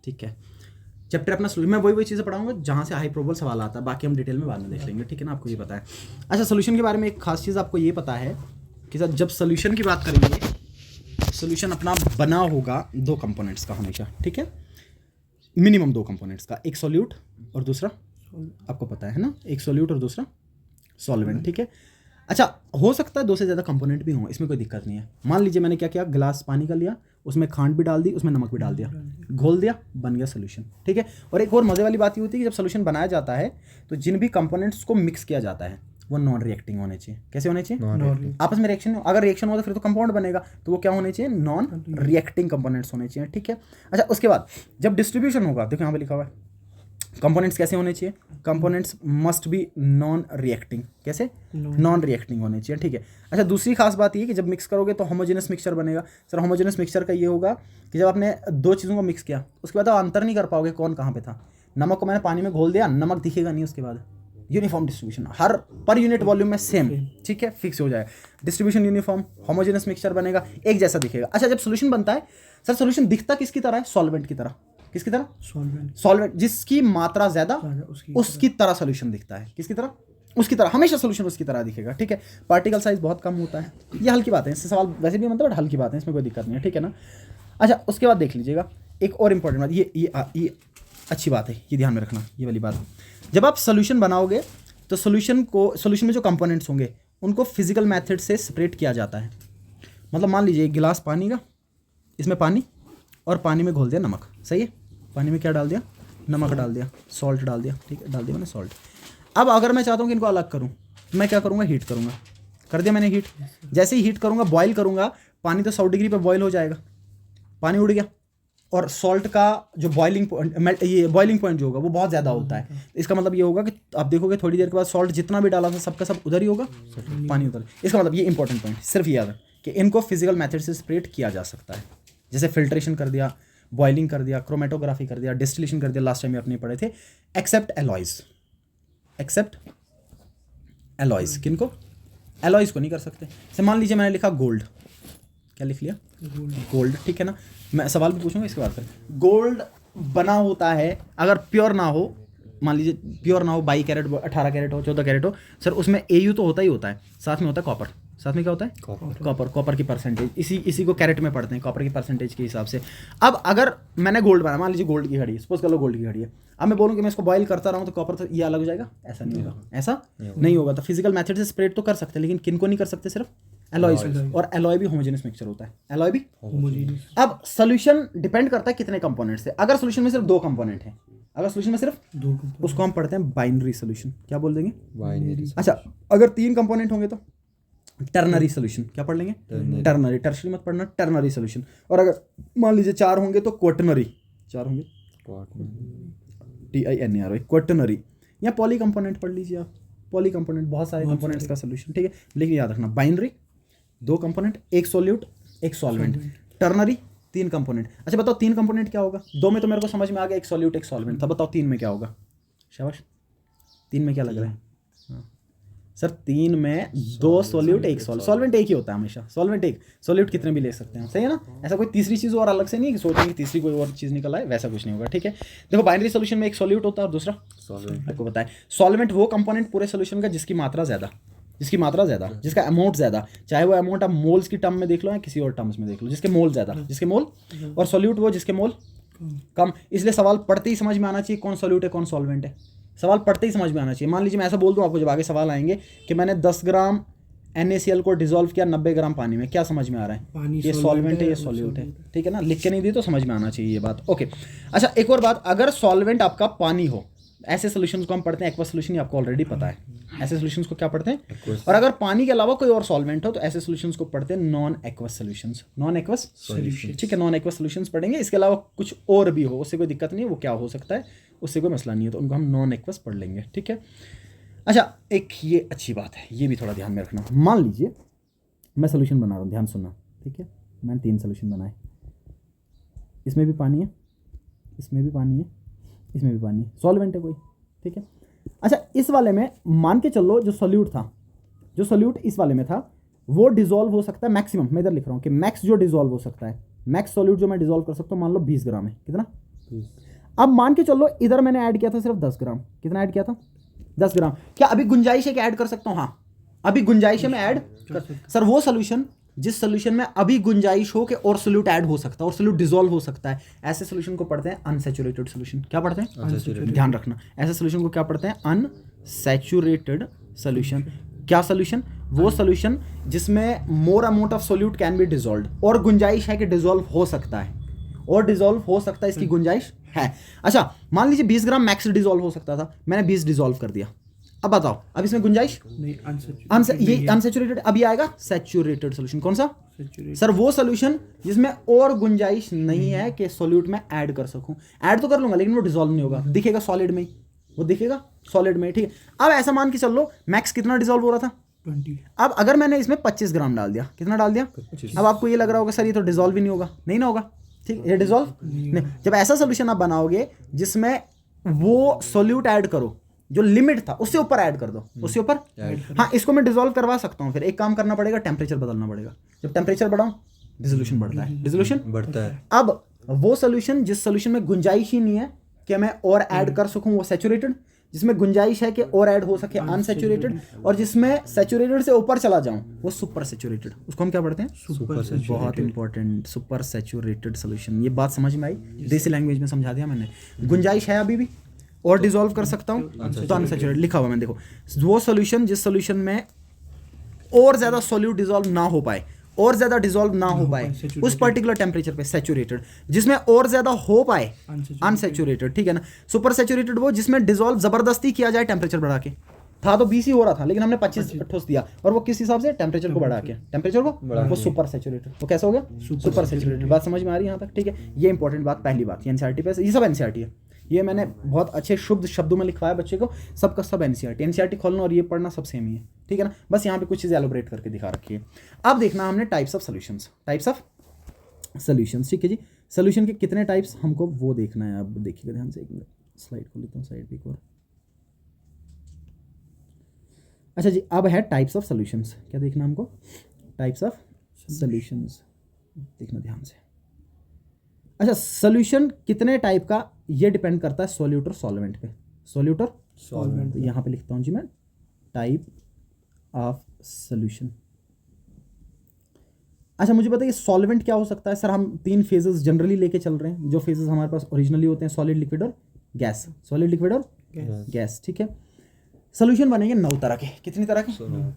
ठीक है। चैप्टर अपना मैं वही चीज़ें पढ़ाऊंगा जहाँ से हाई प्रोबेबल सवाल आता है, बाकी हम डिटेल में बाद में देख लेंगे, ठीक है ना, आपको ये पता है। अच्छा, सोल्यूशन के बारे में एक खास चीज़ आपको ये पता है कि सर जब सोल्यूशन की बात करेंगे, सोल्यूशन अपना बना होगा दो कंपोनेंट्स का हमेशा, ठीक है, मिनिमम दो कंपोनेंट्स का, एक सॉल्यूट और दूसरा आपको पता है ना, एक सॉल्यूट और दूसरा सॉल्वेंट, ठीक है। अच्छा, हो सकता है दो से ज़्यादा कंपोनेंट भी हों, इसमें कोई दिक्कत नहीं है। मान लीजिए मैंने क्या किया, गिलास पानी का लिया, उसमें खांड भी डाल दी, उसमें नमक भी डाल दिया, घोल दिया, बन गया सोल्यूशन, ठीक है। और एक और मज़े वाली बात ये होती है कि जब सोल्यूशन बनाया जाता है तो जिन भी कंपोनेंट्स को मिक्स किया जाता है वो नॉन रिएक्टिंग होने चाहिए। कैसे होने चाहिए? आपस में रिएक्शन, अगर रिएक्शन हो तो फिर तो कंपाउंड बनेगा, तो वो क्या होने चाहिए? नॉन रिएक्टिंग कंपोनेंट्स होने चाहिए, ठीक है। अच्छा, उसके बाद जब डिस्ट्रीब्यूशन होगा, देखो यहाँ पे लिखा हुआ है कंपोनेंट्स कैसे होने चाहिए, components must be non reacting. कैसे? नॉन रिएक्टिंग होने चाहिए, ठीक है। अच्छा, दूसरी खास बात ये कि जब मिक्स करोगे तो होमोजेनस मिक्सचर बनेगा। सर होमोजेनस मिक्सचर का ये होगा कि जब आपने दो चीज़ों को मिक्स किया उसके बाद आप अंतर नहीं कर पाओगे कौन कहाँ पे था। नमक को मैंने पानी में घोल दिया, नमक दिखेगा नहीं उसके बाद, यूनिफॉर्म डिस्ट्रीब्यूशन, हर पर यूनिट वॉल्यूम में सेम, ठीक है, फिक्स हो जाए, डिस्ट्रीब्यूशन यूनिफॉर्म, होमोजेनस मिक्सचर बनेगा, एक जैसा दिखेगा। अच्छा, जब सोल्यूशन बनता है, सर सोल्यूशन दिखता किसकी तरह है? सॉल्वेंट की तरह। किसकी तरह? सॉल्वेंट, जिसकी मात्रा ज्यादा उसकी तरह सोल्यूशन दिखता है। किसकी तरह? उसकी तरह, हमेशा सोल्यूशन उसकी तरह दिखेगा, ठीक है। पार्टिकल साइज बहुत कम होता है, ये हल्की बात है, इससे सवाल वैसे भी मतलब हल्की बात है, इसमें कोई दिक्कत नहीं है, ठीक है ना। अच्छा, उसके बाद देख लीजिएगा एक और इंपॉर्टेंट बात, ये अच्छी बात है, ये ध्यान में रखना, ये वाली बात। जब आप सोल्यूशन बनाओगे तो सोल्यूशन में जो कंपोनेंट्स होंगे उनको फिजिकल मेथड से सेपरेट किया जाता है। मतलब मान लीजिए एक गिलास पानी का, इसमें पानी और पानी में घोल दिया नमक, सही है। पानी में क्या डाल दिया? नमक डाल दिया, सॉल्ट डाल दिया, ठीक है, डाल दिया मैंने सॉल्ट। अब अगर मैं चाहता हूँ कि इनको अलग करूँ, मैं क्या करूँगा? हीट करूँगा। कर दिया मैंने हीट। जैसे ही हीट करूँगा, बॉयल करूँगा, पानी तो 100 डिग्री पे बॉयल हो जाएगा, पानी उड़ गया, और सॉल्ट का जो बॉइलिंग पॉइंट जो होगा वो बहुत ज़्यादा होता है। इसका मतलब ये होगा कि आप देखोगे थोड़ी देर के बाद सॉल्ट जितना भी डाला था सबका सब उधर ही होगा, पानी उधर। इसका मतलब ये इंपॉर्टेंट पॉइंट सिर्फ याद है कि इनको फिजिकल मेथड से सेपरेट किया जा सकता है। जैसे फिल्ट्रेशन कर दिया, बॉइलिंग कर दिया, क्रोमेटोग्राफी कर दिया, डिस्टिलेशन कर दिया, लास्ट टाइम में अपने पढ़े थे, एक्सेप्ट एलॉयज। एक्सेप्ट एलॉयज, किनको? एलॉयज को नहीं कर सकते। जैसे मान लीजिए मैंने लिखा गोल्ड, क्या लिख लिया? गोल्ड, ठीक है ना। मैं सवाल भी पूछूंगा इसके बाद फिर। गोल्ड बना होता है, अगर प्योर ना हो, मान लीजिए प्योर ना हो, 22 कैरेट 18 कैरेट हो, 14 कैरेट हो, सर उसमें एयू तो होता ही होता है, साथ में होता है कॉपर। साथ में क्या होता है? कॉपर की परसेंटेज, इसी को कैरेट में पढ़ते हैं, कॉपर की परसेंटेज के हिसाब से। अब अगर मैंने गोल्ड बनाया, मान लीजिए गोल्ड की घड़ी, सपोज कर लो गोल्ड की घड़ी है, अब मैं बोलूँ कि मैं इसको बॉयल करता रहूँ तो कॉपर तो ये अलग हो जाएगा? ऐसा नहीं होगा, ऐसा नहीं होगा। तो फिजिकल मेथड से स्प्रेड तो कर सकते हैं, लेकिन किन को नहीं कर सकते? सिर्फ एलॉयज। और एलॉय भी होमोजेनस मिक्सचर होता है, एलॉय भी होमोजेनस। अब सोल्यूशन डिपेंड करता है कितने कंपोनेंट से। अगर सोल्यूशन में सिर्फ दो कंपोनेंट है, अगर सोल्यूशन में सिर्फ दो, उसको हम पढ़ते हैं बाइनरी सोल्यूशन। क्या बोल देंगे? बाइनरी। अच्छा, अगर 3 कंपोनेंट होंगे तो टर्नरी सोल्यूशन। क्या पढ़ लेंगे? टर्नरी। टर्शरी मत पढ़ना, टर्नरी सोल्यूशन। और अगर मान लीजिए 4 होंगे तो क्वाटर्नरी। 4 होंगे TINERY, क्वाटर्नरी। या पॉली कंपोनेंट पढ़ लीजिए आप, पॉली कंपोनेंट, बहुत सारे कंपोनेंट्स का सोल्यूशन, ठीक है। लेकिन याद रखना, बाइनरी 2 कंपोनेंट, एक सॉल्यूट एक सॉल्वेंट। Ternary 3 component. अच्छा बताओ 3 कंपोनेंट क्या होगा? 2 में तो मेरे को समझ में आ गया, एक सॉल्यूट एक सॉल्वेंट था। बताओ 3 में क्या होगा? शाबाश, 3 में क्या लग रहा है? सर 3 में 2 सॉल्यूट एक सॉल्वेंट एक ही होता है हमेशा, सॉल्वेंट एक, सॉल्यूट कितने भी ले सकते हैं, सही है ना। ऐसा कोई तीसरी चीज़ और अलग से नहीं है कि सोचेंगे कि तीसरी कोई और चीज़ निकल आए, वैसा कुछ नहीं होगा, ठीक है। देखो बाइनरी सोल्यूशन में एक सॉल्यूट होता है और दूसरा सॉल्वेंट। आपको बताएं, सॉल्वेंट वो कंपोनेंट पूरे सोल्यूशन का जिसकी मात्रा ज़्यादा, जिसका अमाउंट ज़्यादा, चाहे वो अमाउंट आप मोल्स की टर्म में देख लो या किसी और टर्म्स में देख लो, जिसके मोल ज़्यादा, जिसके मोल, और सॉल्यूट वो जिसके मोल कम। इसलिए सवाल पढ़ते ही समझ में आना चाहिए कौन सॉल्यूट है कौन सॉल्वेंट है, सवाल पढ़ते ही समझ में आना चाहिए। मान लीजिए मैं ऐसा बोल दूं आपको, जब आगे सवाल आएंगे कि मैंने 10 ग्राम NaCl को डिसॉल्व किया 90 ग्राम पानी में, क्या समझ में आ रहा है? ये सॉल्वेंट है, ये सॉल्यूट है, ठीक है ना। लिख के नहीं दी तो समझ में आना चाहिए ये बात, ओके। अच्छा, एक और बात, अगर सॉल्वेंट आपका पानी हो, ऐसे सोल्यूशंस को हम पढ़ते हैं एक्वस सोल्यूशन, आपको ऑलरेडी पता है। ऐसे सोल्यूशंस को क्या पढ़ते हैं? और अगर पानी के अलावा कोई और सॉल्वेंट हो तो ऐसे सोल्यूशंस को पढ़ते हैं non aqueous solutions. Non aqueous solution, ठीक है, नॉन एक्वस सोल्यूशंस पढ़ेंगे। इसके अलावा कुछ और भी हो, उससे कोई दिक्कत नहीं है, वो क्या हो सकता है, उससे कोई मसला नहीं है, तो उनको हम नॉन एक्वस पढ़ लेंगे, ठीक है। अच्छा, एक ये अच्छी बात है, ये भी थोड़ा ध्यान में रखना। मान लीजिए मैं सोल्यूशन बना रहा हूँ, ध्यान सुनना, ठीक है। मैंने 3 सोल्यूशन बनाए, इसमें भी पानी है, इसमें भी पानी है, इसमें भी पानी है, सॉल्वेंट है कोई, ठीक है। अच्छा, इस वाले में मान के चलो जो सॉल्यूट था, जो सॉल्यूट इस वाले में था वो डिसॉल्व हो सकता है मैक्सिमम, मैं इधर लिख रहा हूँ कि मैक्स जो डिसॉल्व हो सकता है, मैक्स सॉल्यूट जो मैं डिसॉल्व कर सकता हूँ, मान लो 20 ग्राम है, कितना? अब मान के चलो इधर मैंने ऐड किया था सिर्फ 10 ग्राम, कितना ऐड किया था 10 ग्राम। क्या अभी गुंजाइश है कि ऐड कर सकता हूँ? हाँ अभी गुंजाइश है, मैं ऐड कर सर वो सोल्यूशन जिस सोल्यूशन में अभी गुंजाइश हो कि और सोल्यूट ऐड हो सकता है और सोल्यूट डिसॉल्व हो सकता है, ऐसे सोल्यूशन को पढ़ते हैं अनसैचुरेटेड सोल्यूशन। क्या पढ़ते हैं? ध्यान रखना, ऐसे सोल्यूशन को क्या पढ़ते हैं? Unsaturated solution. क्या सोल्यूशन? वो सोल्यूशन जिसमें more amount of solute can be dissolved, और गुंजाइश है कि डिसॉल्व हो सकता है, और डिसॉल्व हो सकता है, इसकी गुंजाइश है। अच्छा मान लीजिए 20 ग्राम मैक्स डिसॉल्व हो सकता था, मैंने 20 डिसॉल्व कर दिया। अब बताओ अब इसमें गुंजाइश नहीं, ये अनसैचुरेटेड। अब ये आएगा सैचुरेटेड सोल्यूशन। कौन सा? सर वो सोल्यूशन जिसमें और गुंजाइश नहीं है कि सोल्यूट में ऐड कर सकूं। ऐड तो कर लूंगा लेकिन वो डिसॉल्व नहीं होगा, दिखेगा सॉलिड में ही, वो दिखेगा सॉलिड में, ठीक है। अब ऐसा मान के चल लो मैक्स कितना डिसॉल्व हो रहा था? 20। अब अगर मैंने इसमें 25 ग्राम डाल दिया, कितना डाल दिया? 25। अब आपको ये लग रहा होगा सर ये तो डिसॉल्व ही नहीं होगा, नहीं ना होगा, ठीक, ये डिसॉल्व नहीं। जब ऐसा सोल्यूशन आप बनाओगे जिसमें वो सोल्यूट ऐड करो जो लिमिट था उससे ऊपर ऐड कर दो, उससे ऊपर, हाँ इसको मैं डिसॉल्व करवा सकता हूँ। फिर एक काम करना पड़ेगा, टेम्परेचर बदलना पड़ेगा। जब टेम्परेचर बढ़ाऊं डिसोल्यूशन बढ़ता है, डिसोल्यूशन बढ़ता है। अब वो सोल्यूशन जिस सोल्यूशन में गुंजाइश ही नहीं है कि मैं और ऐड कर सकूं वो सैचुरेटेड, जिसमें गुंजाइश है कि और ऐड हो सके अनसैचुरेटेड, और जिसमें सैचुरेटेड से ऊपर चला जाऊं वो सुपर सैचुरेटेड। उसको हम क्या पढ़ते हैं? Super saturated. बहुत इंपॉर्टेंट, सुपर सैचुरेटेड सोल्यूशन। ये बात समझ में आई? देसी लैंग्वेज में समझा दिया मैंने। गुंजाइश है अभी भी और डिसॉल्व कर सकता हूँ तो अनसैचुरेटेड लिखा हुआ मैंने, देखो वो सोल्यूशन जिस सोल्यूशन में और ज्यादा सोल्यूट डिसॉल्व ना हो पाए, और ज्यादा डिसॉल्व ना हो पाए उस पर्टिकुलर टेम्परेचर पे सैचुरेटेड, जिसमें और ज्यादा हो पाए अनसैचुरेटेड, ठीक है ना। सुपर सैचुरेटेड वो जिसमें डिसॉल्व जबरदस्ती किया जाए टेम्परेचर बढ़ा के, था तो 20 ही हो रहा था लेकिन हमने 25 ठोस दिया, और वो किस हिसाब से? टेम्परेचर को बढ़ा के, टेम्परेचर को वो सुपर सैचुरेटेड। वो कैसा हो गया? Super saturated. बात समझ में आ रही है यहाँ तक? ठीक है, ये इंपॉर्टेंट बात, पहली बात। ये एनसीईआरटी पे, ये सब एनसीईआरटी है, ये मैंने बहुत अच्छे शुद्ध शब्दों में लिखवाया बच्चे को, सबका सब एनसीईआरटी खोलना और ये पढ़ना सब सेम ही है, ठीक है ना। बस यहाँ पे कुछ चीज़ें एलोबरेट करके दिखा रखी है। अब देखना हमने types of solutions, types of solutions, ठीक है जी। सॉल्यूशन के कितने टाइप्स हमको वो देखना है। अब देखिएगा ध्यान से, एक मिनट स्लाइड खोल लेता हूँ, साइड पे एक और। अच्छा जी, अब है टाइप्स ऑफ सॉल्यूशंस। क्या देखना हमको? टाइप्स ऑफ सॉल्यूशंस देखना ध्यान से। अच्छा, सॉल्यूशन कितने टाइप का ये डिपेंड करता है सॉल्यूट और सॉल्वेंट पे। सॉल्यूट और सॉल्वेंट, तो यहाँ पे लिखता हूँ जी मैं टाइप ऑफ सॉल्यूशन। अच्छा मुझे बताइए सॉल्वेंट क्या हो सकता है? सर हम 3 फेजेस जनरली लेके चल रहे हैं, जो फेजेस हमारे पास ओरिजिनली होते हैं, सॉलिड, लिक्विड और गैस। सॉलिड, लिक्विड और गैस, ठीक है। सोल्यूशन बनेंगे 9 तरह के। कितनी तरह के?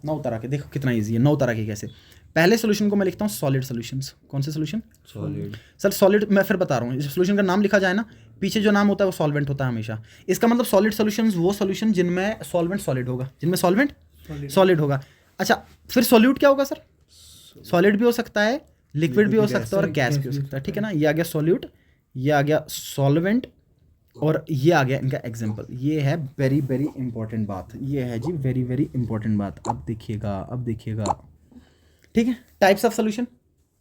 9 तरह के। देखो कितना इजी है, 9 तरह के कैसे। पहले सोल्यूशन को मैं लिखता हूँ सॉलिड सोल्यूशंस। कौन से सोल्यूशन? सॉलिड। सर सॉलिड मैं फिर बता रहा हूँ, इस सोल्यूशन का नाम लिखा जाए ना, पीछे जो नाम होता है वो सॉल्वेंट होता है हमेशा। इसका मतलब सॉलिड सोल्यूशंस वो सोल्यूशन जिनमें सॉल्वेंट सॉलिड होगा, जिनमें सॉल्वेंट सॉलिड होगा। अच्छा फिर सॉल्यूट क्या होगा सर? सॉलिड भी हो सकता है, लिक्विड भी हो सकता है और गैस भी हो सकता है, ठीक है ना। ये आ गया सॉल्यूट, ये आ गया सॉल्वेंट, और ये आ गया इनका एग्जाम्पल। ये है वेरी वेरी इंपॉर्टेंट बात, ये है जी वेरी वेरी इंपॉर्टेंट बात। अब देखिएगा, अब देखिएगा, ठीक है। टाइप्स ऑफ सोल्यूशन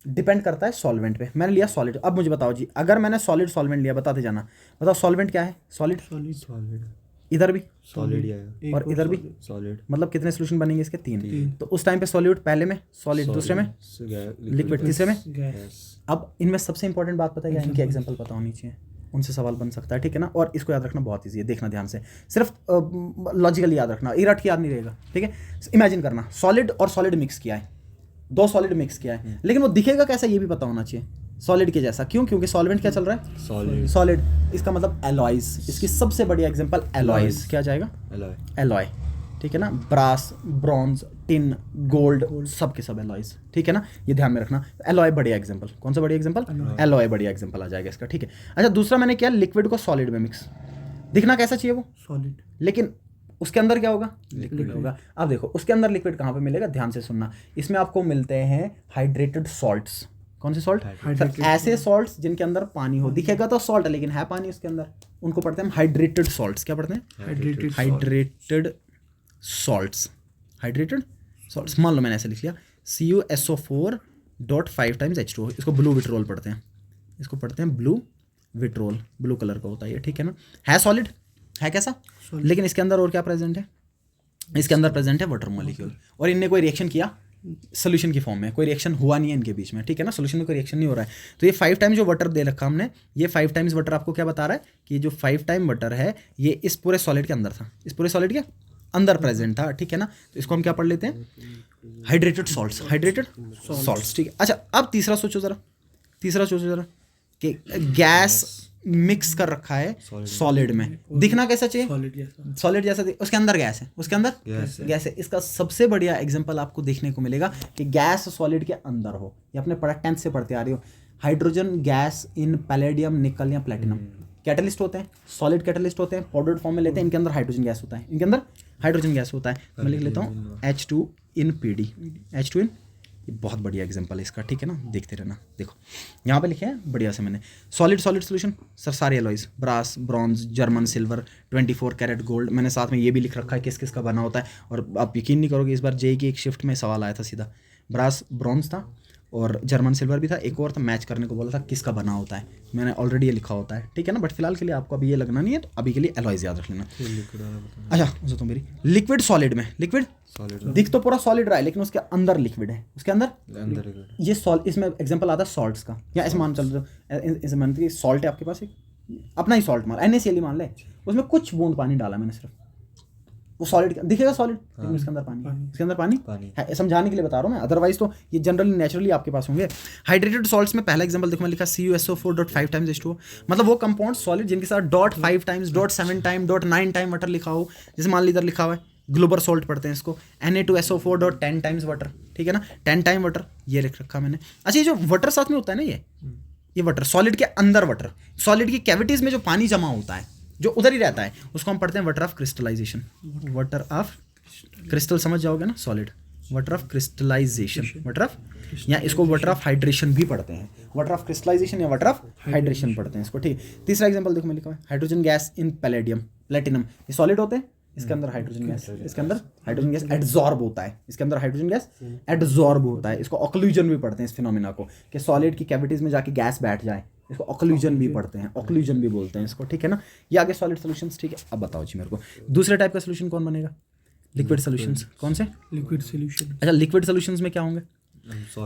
डिपेंड करता है सॉल्वेंट पे। मैंने लिया सॉलिड। अब मुझे बताओ जी, अगर मैंने सॉलिड सॉल्वेंट लिया, बताते जाना, बताओ सॉल्वेंट क्या है? सॉलिड, सॉलिड, इधर भी सॉलिड और इधर भी सॉलिड। मतलब कितने सोल्यूशन बनेंगे इसके? 3। तो उस टाइम पे सॉल्यूट पहले में, सॉलिड दूसरे में, लिक्विड तीसरे में, गैस। अब इनमें सबसे इंपॉर्टेंट बात पता है क्या? इनके एग्जांपल पता होनी चाहिए, उनसे सवाल बन सकता है, ठीक है ना। और इसको याद रखना बहुत ईजी है, देखना ध्यान से, सिर्फ लॉजिकली याद रखना, इरट के याद नहीं रहेगा, ठीक है। इमेजिन करना सॉलिड और सॉलिड मिक्स किया है, 2 सॉलिड मिक्स किया है, लेकिन वो दिखेगा कैसा ये भी पता होना चाहिए, सॉलिड के जैसा। क्यों? क्योंकि सॉल्वेंट क्या चल रहा है? सॉलिड। सॉलिड, इसका मतलब एलॉयज। इसकी सबसे बढ़िया एग्जांपल एलॉयज। क्या जाएगा? एलॉय, ठीक है ना। ब्रास, ब्रॉन्ज, टिन, गोल्ड, सब के सब एलॉयज, ठीक है ना। ये ध्यान में रखना। एलॉय बढ़िया एग्जांपल। कौन सा बढ़िया एग्जांपल? एलॉय बढ़िया एग्जांपल आ जाएगा इसका, ठीक है। अच्छा दूसरा मैंने किया लिक्विड को सॉलिड में मिक्स। दिखना कैसा चाहिए? वो सॉलिड, लेकिन उसके अंदर क्या होगा? लिक्विड होगा। अब देखो उसके अंदर लिक्विड कहाँ पे मिलेगा? ध्यान से सुनना। इसमें आपको मिलते हैं हाइड्रेटेड सॉल्ट्स। कौन से सॉल्ट? ऐसे सॉल्ट्स जिनके अंदर पानी हो। दिखेगा तो सॉल्ट है लेकिन है पानी उसके अंदर, उनको पढ़ते हैं हाइड्रेटेड सॉल्ट्स। क्या पढ़ते हैं? Hydrated salts. हाइड्रेटेड सॉल्ट्स, मान लो मैंने ऐसे लिख लिया CuSO4.5 टाइम्स H2O। इसको ब्लू विट्रोल पढ़ते हैं, इसको पढ़ते हैं ब्लू विट्रोल, ब्लू कलर का होता है ये, ठीक है ना। है सॉलिड, है कैसा? लेकिन इसके अंदर और क्या प्रेजेंट है? इसके अंदर प्रेजेंट है वाटर मॉलिक्यूल। और इनने कोई रिएक्शन किया सोल्यूशन की फॉर्म में, कोई रिएक्शन हुआ नहीं है इनके बीच में, ठीक है ना, सोल्यूशन में कोई रिएक्शन नहीं हो रहा है। तो ये 5 टाइम्स जो वाटर दे रखा हमने, ये 5 टाइम्स वाटर आपको क्या बता रहा है कि जो 5 टाइम वाटर है ये इस पूरे सॉलिड के अंदर था, इस पूरे सॉलिड के अंदर प्रेजेंट था, ठीक है ना। तो इसको हम क्या पढ़ लेते हैं, हाइड्रेटेड सॉल्ट्स, हाइड्रेटेड सॉल्ट्स, ठीक है। अच्छा अब तीसरा सोचो ज़रा कि गैस मिक्स कर रखा है सॉलिड में, दिखना कैसा चाहिए, सॉलिड जैसा उसके अंदर गैस है, उसके अंदर गैस है। इसका सबसे बढ़िया एग्जांपल आपको देखने को मिलेगा कि गैस सॉलिड के अंदर हो, ये अपने पढ़ा 10th से पढ़ते आ रही हो, हाइड्रोजन गैस इन पैलेडियम, निकल या प्लेटिनम, कैटलिस्ट होते हैं, सॉलिड कैटलिस्ट होते हैं, पाउडर्ड फॉर्म में लेते हैं, इनके अंदर हाइड्रोजन गैस होता है, इनके अंदर हाइड्रोजन गैस होता है। मैं लिख लेता हूँ H2 इन PD, H2 इन, ये बहुत बढ़िया एग्जांपल है इसका, ठीक है ना, देखते रहना। देखो यहाँ पे लिखे हैं बढ़िया से मैंने, सॉलिड सोल्यूशन सर सारे alloys, brass, bronze, German silver, 24 carat gold, मैंने साथ में ये भी लिख रखा है किस किस का बना होता है। और आप यकीन नहीं करोगे, इस बार जेई की एक शिफ्ट में सवाल आया था सीधा, ब्रास ब्रॉन्ज था और जर्मन सिल्वर भी था, एक और था, मैच करने को बोला था किसका बना होता है, मैंने ऑलरेडी ये लिखा होता है, ठीक है ना। बट फिलहाल के लिए आपको अभी ये लगना नहीं है, तो अभी के लिए एलॉयज याद रख लेना। अच्छा उसे तो मेरी लिक्विड सॉलिड में, लिक्विड दिख तो पूरा सॉलिड रहा है लेकिन उसके अंदर लिक्विड है, उसके अंदर ये सॉल्ट, इसमें एग्जांपल आता है सॉल्ट्स का, या ऐसे मान चल ऐसे मान के सॉल्ट है आपके पास, एक अपना ही सॉल्ट मान NaCl मान ले, उसमें कुछ बूंद पानी डाला मैंने सिर्फ, वो सॉलिड दिखेगा सॉलिड, लेकिन इसके अंदर पानी, इसके अंदर पानी है, समझाने के लिए बता रहा हूँ मैं, अदरवाइज तो ये जनरली नेचुरली आपके पास होंगे। हाइड्रेटेड सॉल्ट्स में पहला एग्जांपल देखो मैं लिखा CuSO4.5 टाइम्स H2O, मतलब वो कंपाउंड सॉलिड जिनके साथ .5 टाइम्स, .7 टाइम, .9 टाइम वाटर लिखा हो, जैसे मान ली इधर लिखा हुआ है ग्लोबर सॉल्ट पढ़ते हैं इसको, Na2SO4.10 टाइम्स वाटर, ठीक है ना, 10 टाइम वाटर ये लिख रखा मैंने। अच्छा ये जो वाटर साथ में होता है ना, ये वाटर सॉलिड के अंदर, वाटर सॉलिड की कैविटीज में जो पानी जमा होता है, जो उधर ही रहता है, उसको हम पढ़ते हैं water of crystallization, water of crystal, समझ जाओगे ना, solid water of crystallization, water of, या इसको वाटर ऑफ हाइड्रेशन भी पढ़ते हैं, वाटर ऑफ क्रिस्टलाइजेशन या वाटर ऑफ हाइड्रेशन पढ़ते हैं इसको, ठीक। तीसरा एग्जांपल देखो मैं लिखा है hydrogen gas in palladium, platinum, ये सॉलिड होते हैं, इसके अंदर हाइड्रोजन गैस, इसके अंदर हाइड्रोजन गैस एडजॉर्ब होता है, इसके अंदर हाइड्रोजन गैस एडजॉर्ब होता है, इसको ऑक्लूजन भी पढ़ते हैं इस फिनोमिना को, कि सॉलिड की कैविटीज में जाके गैस बैठ जाए, इसको ऑक्लूजन भी पढ़ते हैं, ऑक्लूजन भी बोलते हैं इसको, ठीक है ना। ये आगे सॉलिड सॉल्यूशंस, ठीक है। अब बताओ जी मेरे को दूसरे टाइप का सॉल्यूशन कौन बनेगा, लिक्विड सॉल्यूशंस, कौन से, लिक्विड सॉल्यूशन। अच्छा लिक्विड सॉल्यूशंस में क्या होंगे,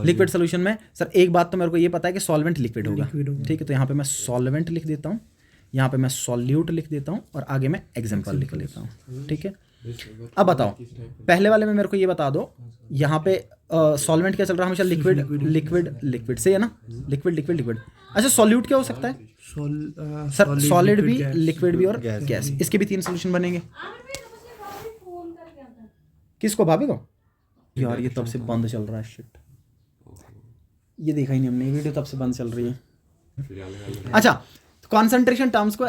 लिक्विड सॉल्यूशन में सर एक बात तो मेरे को ये पता है कि सॉल्वेंट लिक्विड होगा, ठीक है, तो यहाँ पे मैं सॉल्वेंट लिख देता हूँ, यहाँ पे मैं सॉल्यूट लिख देता हूँ और आगे मैं एग्जाम्पल लिख लेता हूँ, ठीक है। अब बताओ पहले वाले में मेरे को ये बता दो, यहाँ पे सॉल्वेंट क्या चल रहा है हमेशा, लिक्विड लिक्विड लिक्विड से है ना, लिक्विड लिक्विड लिक्विड। अच्छा सॉल्यूट क्या हो सकता है, सर सॉलिड भी, लिक्विड भी और गैस, इसके भी 3 सोल्यूशन बनेंगे। किसको, भाभी को, यार ये तब से बंद चल रहा है, शिट, ये देखा ही नहीं हमने, वीडियो तब से बंद चल रही है। अच्छा कॉन्सेंट्रेशन टर्म्स को,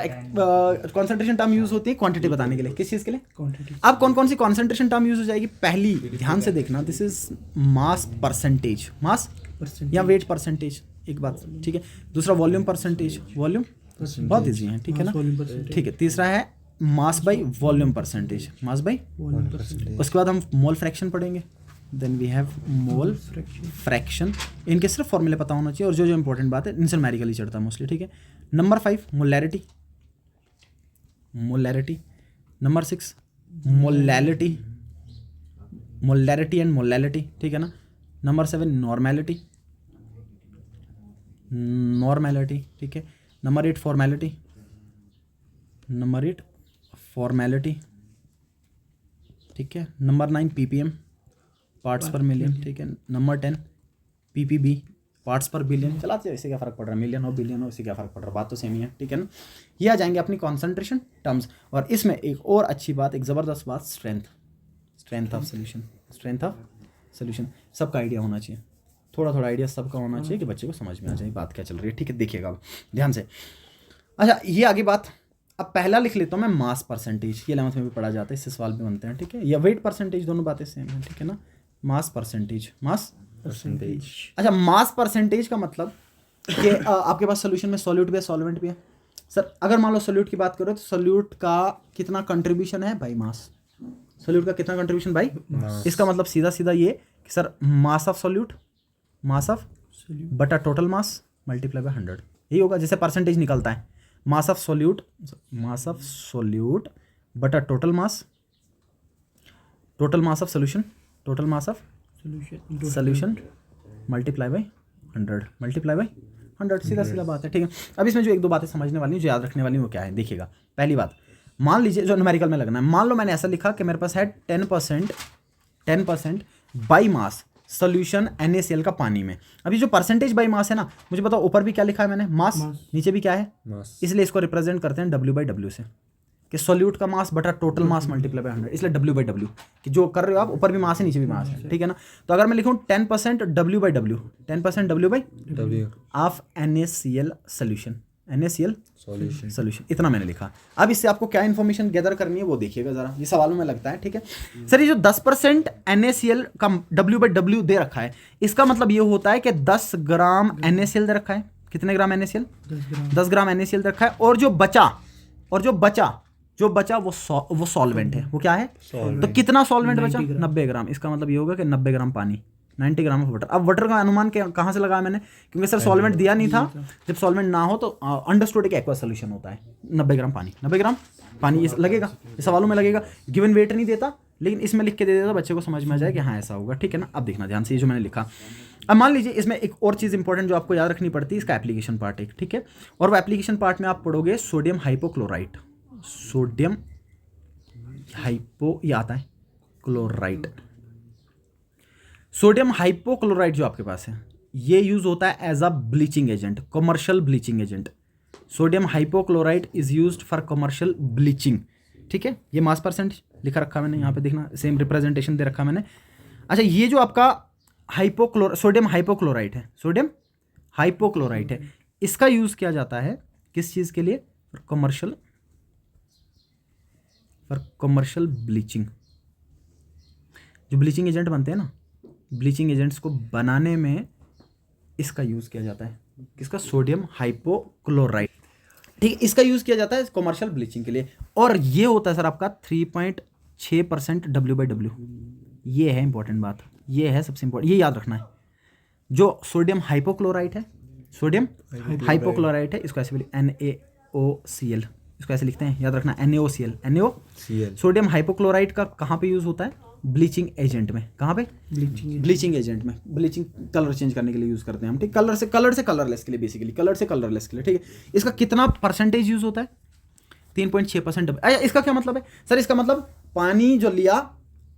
कॉन्सेंट्रेशन टर्म यूज होती है क्वांटिटी बताने के लिए, किस चीज़ के लिए, क्वांटिटी। अब कौन कौन सी कॉन्सेंट्रेशन टर्म यूज हो जाएगी, पहली ध्यान से देखना, this is mass percentage, mass या वेट परसेंटेज, एक बात, ठीक है। दूसरा वॉल्यूम परसेंटेज, वॉल्यूम बहुत ईजी है, ठीक है ना, ठीक है। तीसरा है mass by volume percentage, mass by volume percentage. उसके बाद हम मोल फ्रैक्शन पढ़ेंगे, then we have mole fraction, इनके सिर्फ फॉर्मूले पता होना चाहिए, और जो जो इंपॉर्टेंट बात है इनसे न्यूमेरिकली चढ़ता है मोस्टली, ठीक है। Number 5 molarity, molarity. Number 6 molality, molarity and molality, ठीक है ना। नंबर 7 नॉर्मैलिटी, नॉर्मैलिटी, ठीक है। नंबर 8 फॉर्मैलिटी, नंबर 8 फॉर्मैलिटी, ठीक है। नंबर 9 ppm, पार्ट्स पर मिलियन, ठीक है। नंबर 10 ppb, पार्ट्स पर बिलियन। चलाते हैं, इससे क्या फ़र्क पड़ रहा है, मिलियन हो बिलियन हो, इससे क्या फ़र्क पड़ रहा है, बात तो सेम ही है, ठीक है ना। ये आ जाएंगे अपनी कॉन्सेंट्रेशन टर्म्स। और इसमें एक और अच्छी बात, एक ज़बरदस्त बात, strength, strength of solution, strength of solution सबका आइडिया होना चाहिए, थोड़ा थोड़ा आइडिया सबका होना चाहिए कि बच्चे को समझ में आ जाए बात क्या चल रही है, ठीक है। देखिएगा अब ध्यान से। अच्छा ये आगे बात, अब पहला लिख लेता हूँ मैं मास परसेंटेज, ये 11th में भी पढ़ा जाता है, इससे सवाल भी बनते हैं, ठीक है। या वेट परसेंटेज, दोनों बातें सेम है, ठीक है ना। मास परसेंटेज, मास परसेंटेज। अच्छा मास परसेंटेज का मतलब कि आपके पास सोल्यूशन में सॉल्यूट भी है, सॉल्वेंट भी है। सर अगर मान लो सोल्यूट की बात करो तो सोल्यूट का कितना कंट्रीब्यूशन है भाई, मास, सोल्यूट का कितना कंट्रीब्यूशन भाई, इसका मतलब सीधा सीधा ये कि sir mass of solute, mass of बटा टोटल मास मल्टीप्लाई बाय 100, यही होगा। जैसे परसेंटेज निकलता है, mass of solute, mass of solute बटा total mass, total mass of solution, total mass of solution multiply by 100 सीधा सीधा बात है, ठीक है। अब इसमें जो एक दो बातें समझने वाली जो याद रखने वाली वो क्या है, देखिएगा। पहली बात, मान लीजिए जो न्यूमेरिकल में लगना है, मान लो मैंने ऐसा लिखा कि मेरे पास है 10% बाई मास सोल्यूशन NaCl का पानी में। अभी जो परसेंटेज बाई मास है ना, मुझे बताओ ऊपर भी क्या लिखा है मैंने, मास, नीचे भी क्या है, इसलिए इसको रिप्रेजेंट करते हैं W/W से, कि सोल्यूट का मास बटा टोटल मास मल्टीप्लाई बाई 100, इसलिए W/W कि जो कर रहे हो आप ऊपर भी मास है नीचे भी मास है, ठीक है ना। तो अगर मैं लिखूँ 10% W/W, 10% W/W of NaCl solution, NaCl solution, इतना मैंने लिखा। अब इससे आपको क्या इन्फॉर्मेशन गैदर करनी है वो देखिएगा जरा, ये सवालों में लगता है, ठीक है। सर ये जो 10% NaCl का W/W दे रखा है, इसका मतलब ये होता है कि 10 ग्राम NaCl दे रखा है। कितने ग्राम NaCl? 10 ग्राम NaCl दे रखा है। और जो बचा वो सॉल्वेंट है। वो क्या है? तो कितना सॉल्वेंट बचा? 90 ग्राम। इसका मतलब ये होगा कि 90 ग्राम पानी, 90 ग्राम ऑफ वाटर। अब वाटर का अनुमान कहाँ से लगाया मैंने, क्योंकि सर सॉल्वेंट दिया नहीं था। जब सॉल्वेंट ना हो तो अंडरस्टूड एक एक्वा सोल्यूशन होता है। 90 ग्राम पानी ये लगेगा, ये सवालों में लगेगा। गिवन वेट नहीं देता, लेकिन इसमें लिख के दे देता, बच्चे को समझ में आ जाए कि हाँ ऐसा होगा, ठीक है ना। अब देखना ध्यान से ये जो मैंने लिखा। अब मान लीजिए इसमें एक और चीज़ इंपॉर्टेंट जो आपको याद रखनी पड़ती है, इसका एप्लीकेशन पार्ट एक, ठीक है। और वो एप्लीकेशन पार्ट में आप पढ़ोगे सोडियम हाइपोक्लोराइट, सोडियम हाइपो ये आता है क्लोराइड। सोडियम हाइपोक्लोराइड जो आपके पास है ये यूज होता है as a bleaching agent, commercial bleaching agent. Sodium hypochloride is used for commercial bleaching, ठीक है। ये मास परसेंटेज लिखा रखा मैंने यहाँ पे, देखना सेम रिप्रेजेंटेशन दे रखा मैंने। अच्छा, ये जो आपका सोडियम हाइपोक्लोराइड है, सोडियम हाइपोक्लोराइड है, इसका यूज किया जाता है किस चीज के लिए? Commercial bleaching. जो ब्लीचिंग एजेंट बनते हैं ना, ब्लीचिंग एजेंट्स को बनाने में इसका यूज किया जाता है। किसका? सोडियम हाइपोक्लोराइड, ठीक है। इसका यूज किया जाता है कमर्शियल ब्लीचिंग के लिए। और ये होता है सर आपका 3.6% W/W। ये है इंपॉर्टेंट बात, ये है सबसे इंपॉर्टेंट, ये याद रखना है। जो सोडियम हाइपोक्लोराइड है, सोडियम हाइपोक्लोराइड है, इसको ऐसे बोलिए NaOCl, इसको ऐसे लिखते हैं, याद रखना NaOCl। सोडियम हाइपोक्लोराइड का कहाँ पे यूज होता है? ब्लीचिंग एजेंट में। कहाँ पे? ब्लीचिंग एजेंट में। ब्लीचिंग कलर चेंज करने के लिए यूज करते हैं हम, ठीक। कलर से कलरलेस के लिए, बेसिकली कलर से कलरलेस के लिए, ठीक है। इसका कितना परसेंटेज यूज होता है? 3.6%। अच्छा, इसका क्या मतलब है सर? इसका मतलब पानी जो लिया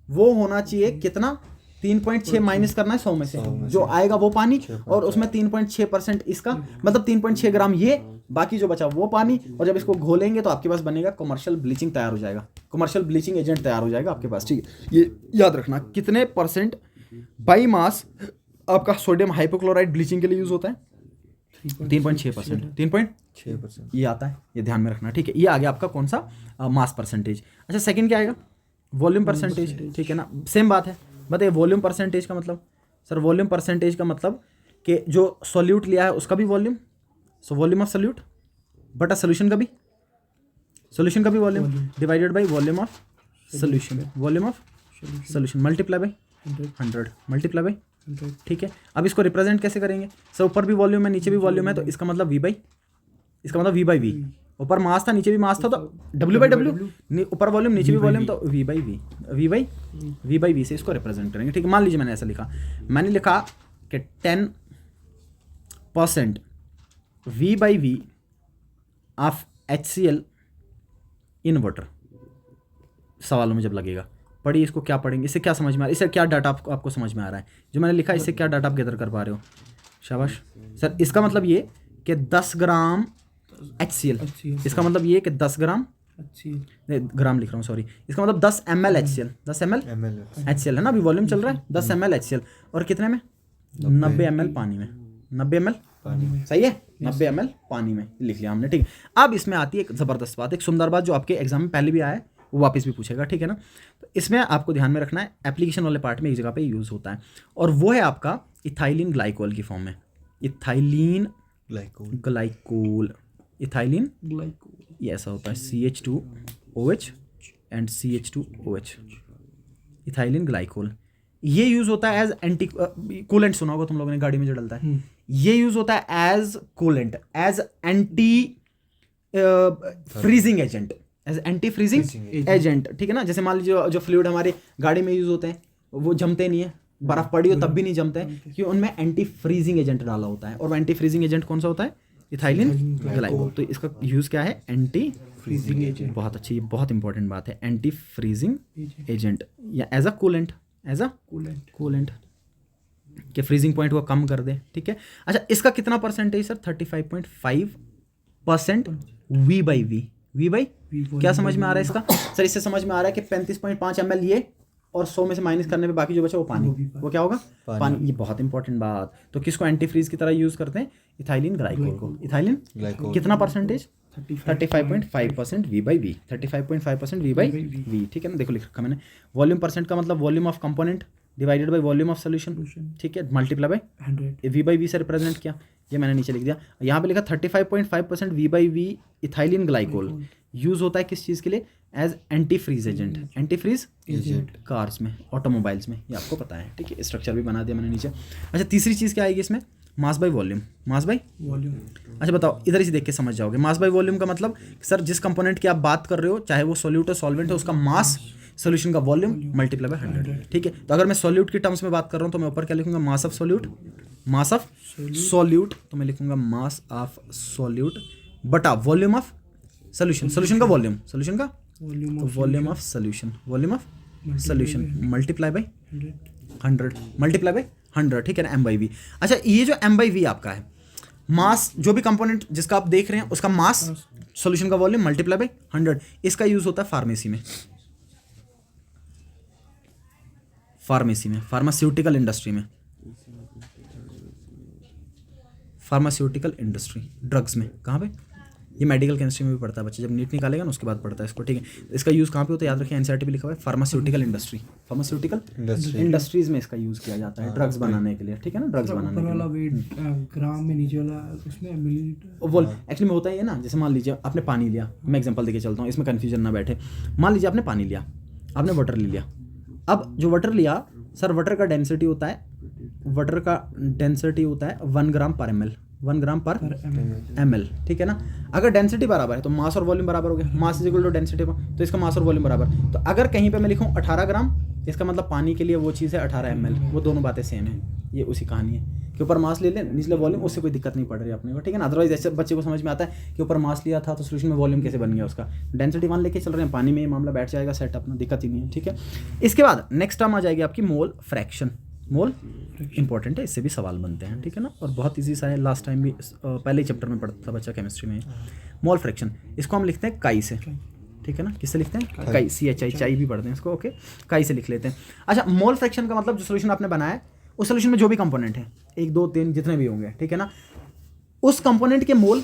वो होना चाहिए कितना? 3.6 माइनस करना है 100 में से, जो आएगा वो पानी, और उसमें 3.6% इसका, मतलब 3.6 ग्राम ये, बाकी जो बचा वो पानी। और जब इसको घोलेंगे तो आपके पास बनेगा कमर्शियल ब्लीचिंग तैयार हो जाएगा, कमर्शियल ब्लीचिंग एजेंट तैयार हो जाएगा आपके पास, ठीक है। ये याद रखना, कितने परसेंट बाई मास आपका सोडियम हाइपोक्लोराइड ब्लीचिंग के लिए यूज होता है? 3.6%। 3.6% ये आता है, ये ध्यान में रखना, ठीक है। ये आ गया आपका कौन सा? Mass percentage. अच्छा, सेकंड क्या आएगा? वॉल्यूम परसेंटेज, ठीक है ना। सेम बात है, बताइए वॉल्यूम परसेंटेज का मतलब? सर वॉल्यूम परसेंटेज का मतलब कि जो सॉल्यूट लिया है उसका भी volume, so volume of solute बटा सोल्यूशन का भी volume divided by volume of solution, volume of solution multiply by 100, multiply by, ठीक है। अब इसको रिप्रेजेंट कैसे करेंगे? सर ऊपर भी वॉल्यूम है नीचे भी वॉल्यूम है, तो इसका मतलब V/V। ऊपर मास था नीचे भी मास था, तो W/W, ऊपर वॉल्यूम नीचे भी वॉल्यूम, तो V/V से इसको रिप्रेजेंट करेंगे, ठीक है। मान लीजिए मैंने ऐसा लिखा, मैंने लिखा कि 10% V/V of HCl in water. सवालों में जब लगेगा, पढ़िए इसको, क्या पढ़ेंगे, इससे क्या समझ में आ रहा है, इससे क्या डाटा आपको समझ में आ रहा है जो मैंने लिखा, इससे क्या डाटा आप गैदर कर पा रहे हो? शाबाश सर। इसका मतलब ये कि 10 ग्राम HCl, इसका मतलब ये कि 10 ग्राम, ग्राम लिख रहा हूँ सॉरी, इसका मतलब 10 ml HCl, 10 ml HCl है ना, अभी वॉल्यूम चल रहा है 10 ml HCl, और कितने में? 90 ml पानी में, 90 ml पानी में, सही है, 90 ml पानी में लिख लिया हमने, ठीक है। अब इसमें आती है एक ज़बरदस्त बात, एक सुंदर बात जो आपके एग्जाम में पहले भी आया है, वो वापस भी पूछेगा, ठीक है ना। तो इसमें आपको ध्यान में रखना है, एप्लीकेशन वाले पार्ट में एक जगह पे यूज़ होता है, और वो है आपका इथाइलिन ग्लाइकोल की फॉर्म में। इथाइलिन ग्लाइकोल, इथाइलिन ग्लाइकोल, ये ऐसा होता है CH2OH and CH2OH, ethylene glycol. ये यूज़ होता है एज एंटी कूलेंट, सुना होगा तुम लोगों ने, गाड़ी में जो डलता है, ये यूज़ होता है as coolant, as anti freezing agent, as anti freezing agent, ठीक है ना। जैसे मान लीजिए जो फ्लूइड हमारे गाड़ी में यूज़ होते हैं वो जमते नहीं है, बर्फ पड़ी हो तब भी नहीं जमते हैं, क्योंकि उनमें एंटी फ्रीजिंग एजेंट डाला होता है। और वो एंटी फ्रीजिंग एजेंट कौन सा होता है? Ethylene glycol. तो इसका यूज़ क्या है? Anti freezing agent. बहुत अच्छी, बहुत इंपॉर्टेंट बात है, एंटी फ्रीजिंग एजेंट या as a coolant, as a coolant के फ्रीजिंग पॉइंट को कम कर दे, ठीक है। अच्छा, इसका कितना परसेंटेज सर? 35.5% V/V। क्या समझ में आ रहा है इसका सर? इससे समझ में आ रहा है कि 35.5 ml ये और 100 में से माइनस करने पे बाकी जो बचा वो पानी, वो क्या होगा? पानी। ये बहुत इंपॉर्टेंट बात। तो किसको एंटी फ्रीज की तरह यूज करते हैं? इथाइलिन ग्लाइकोल को। इथाइलिन कितना परसेंटेज? 35.5% V/V, 35.5% V/V, ठीक है ना। देखो लिख रखा मैंने। वॉल्यूम परसेंट का मतलब volume of component divided by volume of solution, ठीक है, मल्टीप्लाई बाय 100। V/V से रिप्रेजेंट किया, ये मैंने नीचे लिख दिया। यहाँ पे लिखा 35.5% V/V इथाइलिन ग्लाइकोल यूज होता है किस चीज़ के लिए? As anti freeze agent. Anti freeze agent cars में, ऑटोमोबाइल्स में, ये आपको पता है, ठीक है। स्ट्रक्चर भी बना दिया मैंने नीचे। अच्छा, तीसरी चीज़ क्या आएगी इसमें? Mass by volume. Mass by volume. अच्छा बताओ, इधर ही से देख के समझ जाओगे। मास बाय वॉल्यूम का मतलब सर जिस कंपोनेंट की आप बात कर रहे हो, चाहे वो सोल्यूट हो सॉल्वेंट हो, उसका मास सोल्यूशन का वॉल्यूम मल्टीप्लाई बाय 100, ठीक है। तो अगर मैं सोल्यूट की टर्म्स में बात कर रहा हूँ तो मैं ऊपर क्या लिखूंगा? मास of solute. Mass of solute तो मैं लिखूंगा मास ऑफ सोल्यूट बटा वॉल्यूम ऑफ सोल्यूशन। सोल्यूशन का वॉल्यूम, सोल्यूशन का volume of solution, volume of solution multiply by 100, multiply by 100, ठीक है ना, M/V। अच्छा, ये जो M/V आपका है, मास जो भी कंपोनेंट जिसका आप देख रहे हैं उसका मास, सॉल्यूशन का वॉल्यूम मल्टीप्लाई बाय 100। इसका यूज होता है फार्मेसी में, फार्मास्यूटिकल इंडस्ट्री में, फार्मास्यूटिकल इंडस्ट्री, ड्रग्स में। कहाँ पे? ये मेडिकल केमिस्ट्री में भी पढ़ता है बच्चे, जब नीट निकालेगा ना उसके बाद पढ़ता है इसको, ठीक है। इसका यूज़ कहाँ पे होता है? याद रखिए, एनसीईआरटी पे लिखा हुआ है फार्मास्यूटिकल इंडस्ट्री, फार्मास्यूटिकल इंडस्ट्रीज में इसका यूज़ किया जाता है ड्रग्स बनाने के लिए, ठीक है ना, ड्रग्स बनाने के लिए। ग्राम में नीचे वाला उसमें मिलीलीटर वो एक्चुअली में होता है ये ना, जैसे मान लीजिए आपने पानी लिया, मैं एग्जांपल देके चलता हूँ, इसमें कन्फ्यूजन ना बैठे। मान लीजिए आपने पानी लिया, आपने वाटर ले लिया। अब जो वाटर लिया सर, वाटर का डेंसिटी होता है 1 ग्राम पर ml, 1 ग्राम पर ml, ठीक है ना। अगर डेंसिटी बराबर है तो मास और वॉल्यूम बराबर हो गया, mass is equal to density, तो इसका मास और वॉल्यूम बराबर। तो अगर कहीं पे मैं लिखूँ 18 ग्राम, इसका मतलब पानी के लिए वो चीज़ है 18 ml, वो दोनों बातें सेम है, ये उसी कहानी है कि ऊपर मास ले लें निचले वॉल्यूम, उससे कोई दिक्कत नहीं पड़ रही अपने को, ठीक है ना। अदरवाइज ऐसे बच्चे को समझ में आता है कि ऊपर मास लिया था तो सोल्यूशन में वॉल्यूम कैसे बन गया उसका, डेंसिटी 1 लेके चल रहे हैं, पानी में ये मामला बैठ जाएगा सेट, अपना दिक्कत ही नहीं है, ठीक है। इसके बाद नेक्स्ट टर्म आ जाएगी आपकी मोल फ्रैक्शन। मोल इंपॉर्टेंट है, इससे भी सवाल बनते हैं, ठीक है ना, और बहुत ईजी सा है, लास्ट टाइम भी पहले ही चैप्टर में पढ़ता था बच्चा केमिस्ट्री में। मोल फ्रैक्शन, इसको हम लिखते हैं काई से, ठीक है ना। किससे लिखते हैं? काई, CHI, चाई भी पढ़ते हैं इसको, ओके, काई से लिख लेते हैं। अच्छा, मोल फ्रैक्शन का मतलब जो सोल्यूशन आपने बनाया उस सोल्यूशन में जो भी कंपोनेंट है, 1 2 3 जितने भी होंगे, ठीक है ना, उस कंपोनेंट के मोल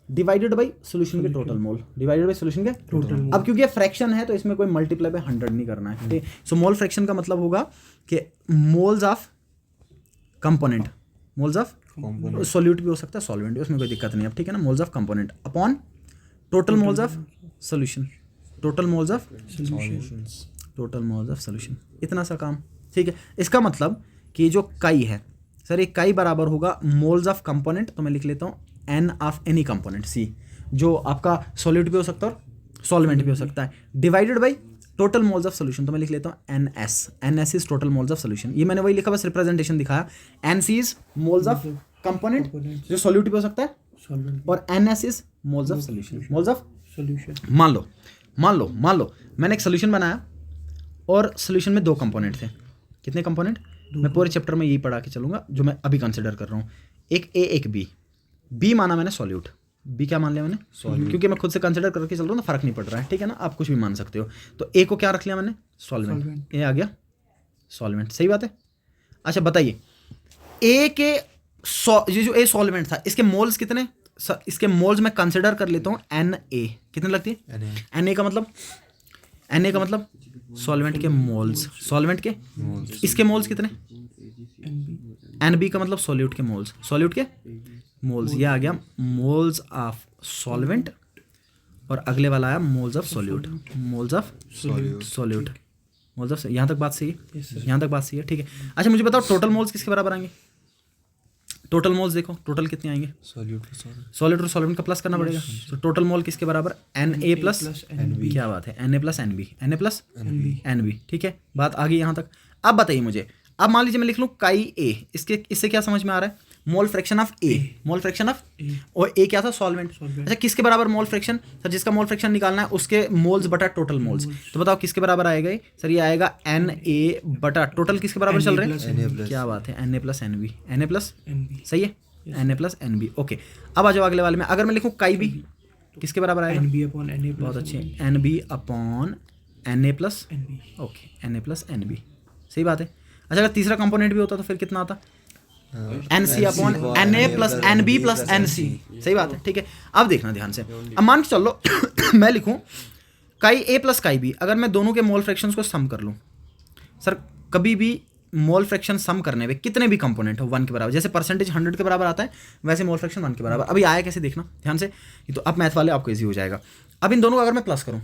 डिवाइडेड बाई सोल्यूशन के total mole, divided by solution के टोटल मोल। अब क्योंकि ये फ्रैक्शन है तो इसमें कोई मल्टीप्लाई बाय 100 नहीं करना है, ठीक है। सो मोल फ्रैक्शन का मतलब होगा कि moles of component, moles of solute भी हो सकता है, सॉल्वेंट भी, उसमें कोई दिक्कत नहीं है, ठीक है ना। Moles of component upon total moles of solution, total moles of total moles of solution, इतना सा काम, ठीक है। इसका मतलब कि जो काई है सर, एक काई बराबर होगा मोल्स ऑफ कंपोनेंट, तो मैं लिख लेता हूँ N of any component, C, जो आपका सॉल्यूट भी हो सकता है और सॉल्वेंट भी हो सकता है, divided by total moles of solution, तो मैं लिख लेता हूँ NS is total moles of solution. ये मैंने वही लिखा, बस रिप्रेजेंटेशन दिखाया। NC is moles of component, जो सॉल्यूट भी हो सकता है, और NS is moles of solution, moles of solution. मान लो मैंने एक सोल्यूशन बनाया और सोल्यूशन में 2 कंपोनेंट थे। कितने कंपोनेंट? मैं पूरे चैप्टर में यही पढ़ा के चलूंगा जो मैं अभी कंसिडर कर रहा हूँ, एक A एक B माना मैंने सॉल्यूट, B क्या मान लिया मैंने? सॉल्यूट, क्योंकि मैं खुद से कंसिडर करके चल रहा हूँ ना, फर्क नहीं पड़ रहा है, ठीक है ना, आप कुछ भी मान सकते हो। तो A को क्या रख लिया मैंने? सॉल्वेंट, A आ गया सॉल्वेंट, सही बात है। अच्छा बताइए, A के ये जो A सॉल्वेंट था, इसके मोल्स कितने? इसके मोल्स मैं कंसिडर कर लेता हूँ Na, कितने लगती है? Na का मतलब सॉल्वेंट के मोल्स, सॉल्वेंट के इसके मोल्स कितने? Nb का मतलब सॉल्यूट के मोल्स, सॉल्यूट के मोल्स, ये आ गया मोल्स ऑफ सॉल्वेंट, और अगले वाला आया moles of solute, moles of solute, moles of, यहाँ तक बात सही है, यहाँ तक बात सही है, ठीक है। अच्छा मुझे बताओ टोटल मोल्स किसके बराबर आएंगे? टोटल मोल्स देखो, टोटल कितने आएंगे? सॉल्यूट और सॉल्वेंट का प्लस करना पड़ेगा, तो टोटल मोल किसके बराबर? Na प्लस NB, क्या बात है, Na plus NB, Na plus NB, ठीक है, बात आ गई यहाँ तक। अब बताइए मुझे, अब मान लीजिए मैं लिख लूँ काई ए, इससे क्या समझ में आ रहा है, mole fraction of A, mole fraction of और ए क्या था, सॉल्वेंट। अच्छा किसके बराबर मोल फ्रैक्शन, सर जिसका मोल फ्रैक्शन निकालना है उसके मोल्स बटा टोटल मोल्स, तो बताओ किसके बराबर आएगा ये, सर ये आएगा Na बटा टोटल किसके बराबर चल रहे हैं, क्या बात है, Na plus NB, Na plus सही है, Na प्लस NB। ओके अब आ जाओ अगले वाले में, अगर मैं लिखूँ काई बी किसके बराबर आएगा, NB upon NA plus बहुत अच्छे, NB upon Na plus NB। Okay Na plus NB, सही बात है। अच्छा अगर तीसरा कंपोनेंट भी होता तो फिर कितना आता, NC upon Na plus NB plus NC, सही बात है, ठीक है। अब देखना ध्यान से, अब मान के चलो मैं लिखूं chi A plus chi B, अगर मैं दोनों के मोल फ्रैक्शंस को सम कर लूं, सर कभी भी मोल फ्रैक्शन सम करने में कितने भी कंपोनेंट हो 1 के बराबर, जैसे परसेंटेज 100 के बराबर आता है वैसे मोल फ्रैक्शन 1 के बराबर। अभी आया कैसे देखना ध्यान से, ये तो अब मैथ वाले आपको इजी हो जाएगा। अब इन दोनों को अगर मैं प्लस करूं,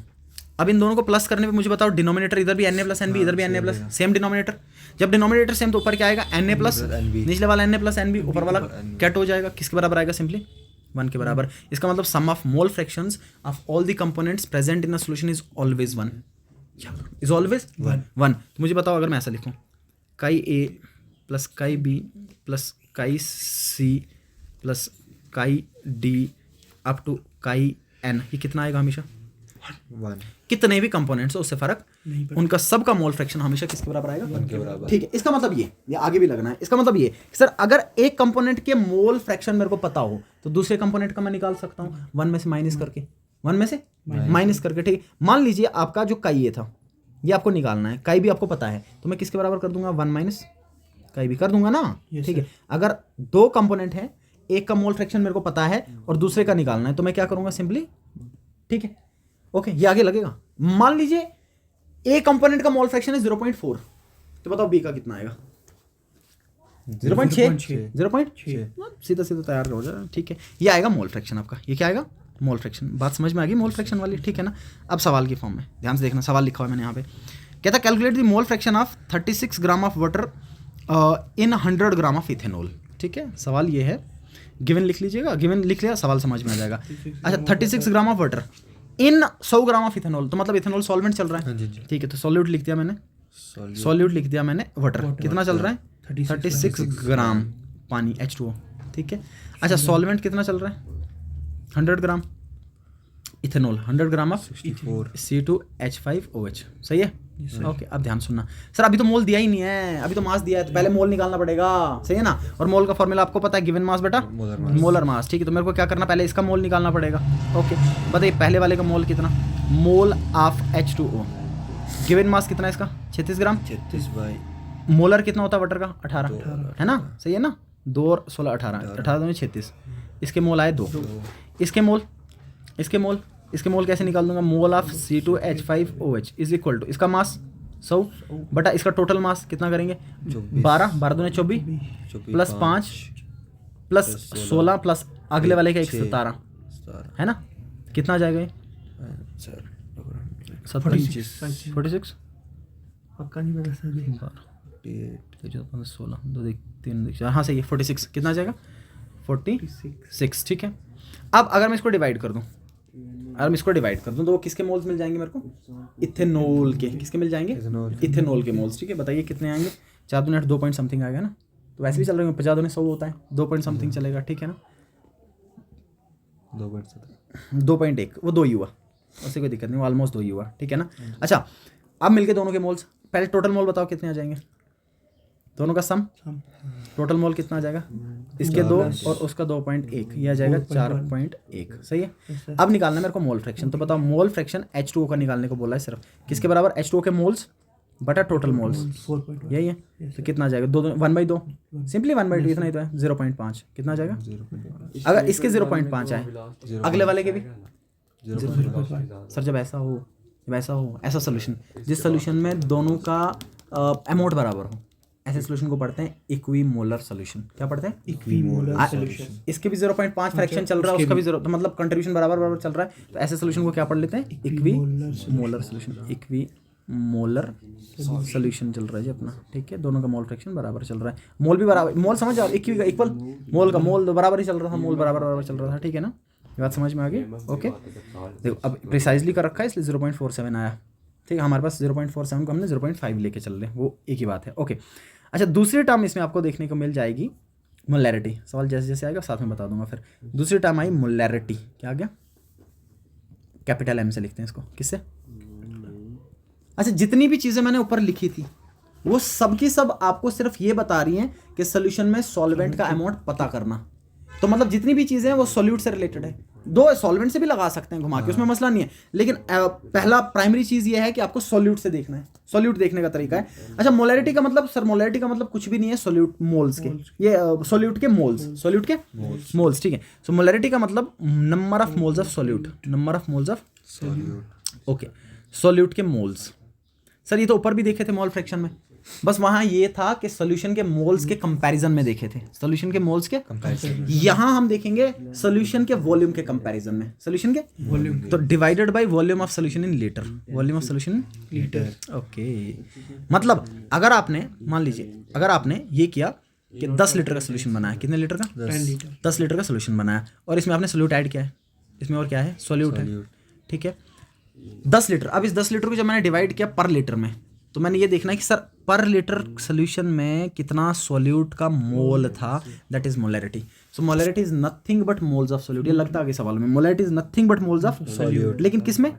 अब इन दोनों को प्लस करने पे मुझे बताओ डिनोमिनेटर इधर भी Na प्लस NB इधर भी Na प्लस, सेम डिनोमिनेटर, जब डिनोमिनेटर सेम तो ऊपर क्या आएगा Na प्लस, निचले वाला Na प्लस NB, ऊपर वाला कैट हो जाएगा, किसके बराबर आएगा, सिंपली 1 के बराबर। इसका मतलब sum of mole fractions of all the components present in a solution is always 1, is always 1। तो मुझे बताओ अगर मैं ऐसा लिखूं chi A plus chi B plus chi C plus chi D up to chi N, ये कितना आएगा, हमेशा 1 कितने भी कंपोनेंट्स है उससे फर्क उनका सबका मोल फ्रैक्शन हमेशा किसके बराबर आएगा, 1 के बराबर। ठीक है। इसका मतलब ये आगे भी लगना है, इसका मतलब ये सर अगर एक कंपोनेंट के मोल फ्रैक्शन मेरे को पता हो तो दूसरे कंपोनेंट का मैं निकाल सकता हूँ 1 में से माइनस करके, 1 में से माइनस करके, ठीक है। मान लीजिए आपका जो काई ए था ये आपको निकालना है, काई भी आपको पता है, तो मैं किसके बराबर कर दूंगा, 1 माइनस काई भी कर दूंगा ना, ठीक है। अगर दो कंपोनेंट है, एक का मोल फ्रैक्शन मेरे को पता है और दूसरे का निकालना है, तो मैं क्या करूंगा सिंपली, ठीक है ओके, ये आगे लगेगा। मान लीजिए ए कंपोनेंट का मोल फ्रैक्शन है 0.4, तो बताओ बी का कितना आएगा, 0.6, सीधा सीधा तैयार हो जाए, ठीक है। ये आएगा मोल फ्रैक्शन आपका, ये क्या आएगा, मोल फ्रैक्शन। बात समझ में आ गई मोल फ्रैक्शन वाली, ठीक है ना। अब सवाल की फॉर्म में ध्यान से देखना, सवाल लिखा हुआ है मैंने यहाँ पे, कहता है calculate the mole fraction of 36 gram of water in 100 gram of ethanol, ठीक है। सवाल ये है, गिवन लिख लीजिएगा, गिवन लिख लिया, सवाल समझ में आ जाएगा। अच्छा 36 gram of water in 100 gram of ethanol, तो मतलब इथेनॉल सॉल्वेंट चल रहा है, ठीक है। तो सॉल्यूट लिख दिया मैंने, सॉल्यूट लिख दिया मैंने, वाटर कितना चल रहा है 36 ग्राम पानी H2O, ठीक है। अच्छा सॉल्वेंट कितना चल रहा है 100 ग्राम इथेनॉल, 100 ग्राम ऑफ C2H5OH, सही है ओके। अब ध्यान सुनना, सर अभी तो मोल दिया ही नहीं है, अभी तो मास दिया है, तो पहले मोल निकालना पड़ेगा, सही है ना। और मोल का फॉर्मूला आपको पता है, गिवन मास बेटा मोलर मास, ठीक है। तो मेरे को क्या करना, पहले इसका मोल निकालना पड़ेगा, ओके। बताइए पहले वाले का मोल कितना, mole of H2O, given mass कितना है इसका 36 ग्राम, 36 बाई मोलर कितना होता है वाटर का 18 है ना, सही है ना, 2 और 16 18 2 36, इसके मोल आए 2, इसके मोल कैसे निकाल दूंगा, mole of C2H5OH is equal to इसका मास 100 बटा इसका टोटल मास कितना करेंगे 12 दूने 24 प्लस 5 प्लस 16 प्लस अगले वाले का 117 है ना, कितना आ जाएगा ये 46 पक्का नहीं पता सर, 16 2 3 हाँ सही है 46, कितना आ जाएगा 46, ठीक है। अब अगर मैं इसको डिवाइड कर दूं, तो वो किसके मोल्स मिल जाएंगे मेरे को, इथेनॉल के, किसके मिल जाएंगे इथेनॉल के मोल्स, ठीक है। बताइए कितने आएंगे, 4 दूने 8 2 पॉइंट समथिंग आएगा ना, तो वैसे भी चल रहे हैं 50 दूने 100 होता है, 2 पॉइंट समथिंग चलेगा, ठीक है ना, 2.1 वो 2 ही हुआ, उससे कोई दिक्कत नहीं, वो ऑलमोस्ट 2 ही हुआ, ठीक है ना। अच्छा अब मिलके दोनों के मोल्स, पहले टोटल मोल बताओ कितने आ जाएंगे, दोनों का सम टोटल मोल कितना आ जाएगा, इसके 2 और उसका 2.1, ये आ जाएगा 4.1, सही है। अब निकालना है मेरे को मोल फ्रैक्शन, तो बताओ मोल फ्रैक्शन H2O का निकालने को बोला है सिर्फ, किसके बराबर H2O के मोल्स बटा टोटल मोल्स, यही है, तो कितना आ जाएगा 1/2, सिंपली 1/2 इतना ही तो है, 0.5 कितना आ जाएगा, अगर इसके 0.5 आए अगले वाले के भी सर, जब ऐसा हो ऐसा सोल्यूशन जिस सोल्यूशन में दोनों का अमाउंट बराबर हो, ऐसे सोल्यूशन को पढ़ते हैं इक्विमोलर सोल्यूशन। क्या पढ़ते हैं, इक्विमोलर सॉल्यूशन। इसके भी 0.5 फ्रैक्शन चल रहा है, उसका भी 0, तो मतलब कंट्रीब्यूशन बराबर चल रहा है, तो ऐसे सोल्यूशन को क्या पढ़ लेते हैं, इक्विमोलर सोल्यूशन, इक्विमोलर सोल्यूशन चल रहा है जी अपना, ठीक है। दोनों का मोल फ्रैक्शन बराबर चल रहा है, मोल भी बराबर, मोल समझ आओ, इक्वल मोल का मोल बराबर ही चल रहा था, मोल बराबर चल रहा था, ठीक है ना, ये बात समझ में आ गई, ओके। देखो अब प्रिसाइजली कर रखा है इसलिए 0.47 आया, ठीक है। हमारे पास 0.47 को हमने 0.5 लेके चल रहे हैं, वो एक ही बात है, ओके। अच्छा दूसरी टर्म इसमें आपको देखने को मिल जाएगी मोलैरिटी। सवाल जैसे जैसे आएगा साथ में बता दूंगा। फिर दूसरी टर्म आई मोलैरिटी, क्या आ गया? कैपिटल एम से लिखते हैं इसको, किससे? अच्छा जितनी भी चीज़ें मैंने ऊपर लिखी थी वो सब की सब आपको सिर्फ ये बता रही हैं कि सोल्यूशन में सॉल्वेंट का अमाउंट पता करना। तो मतलब जितनी भी चीज़ें हैं वो सॉल्यूट से रिलेटेड है। दो सॉल्वेंट से भी लगा सकते हैं घुमा के, उसमें मसला नहीं है, लेकिन पहला प्राइमरी चीज़ ये है कि आपको सॉल्यूट से देखना है, सॉल्यूट देखने का तरीका है। अच्छा मोलैरिटी का मतलब सर, मोलैरिटी का मतलब कुछ भी नहीं है, सॉल्यूट मोल्स के, ये सॉल्यूट के मोल्स, सॉल्यूट के मोल्स, ठीक है। सो मोलैरिटी का मतलब number of moles of solute, number of moles of solute, okay, solute के मोल्स। सर ये तो ऊपर भी देखे थे मोल फ्रैक्शन में, बस वहां ये था कि सॉल्यूशन के मोल्स के कंपैरिजन में देखे थे, सॉल्यूशन के मोल्स के कंपैरिजन। यहां हम देखेंगे सॉल्यूशन के वॉल्यूम के कंपैरिजन में, सॉल्यूशन के वॉल्यूम, तो divided by volume of solution in litre, volume of solution in litre, okay. मतलब अगर आपने मान लीजिए अगर आपने ये किया कि 10 लीटर का सॉल्यूशन बनाया, कितने लीटर का? 10 लीटर का सॉल्यूशन बनाया, और इसमें आपने सॉल्यूट ऐड किया है, इसमें और क्या है? सॉल्यूट है, ठीक है। 10 लीटर, अब इस 10 लीटर को जब मैंने डिवाइड किया पर लीटर में, तो मैंने ये देखना है कि सर पर लीटर सोल्यूशन में कितना सॉल्यूट का मोल था, that is molarity. So molarity is nothing but moles of solute. ये लगता है कि सवाल में molarity is nothing but moles of solute, लेकिन किस में?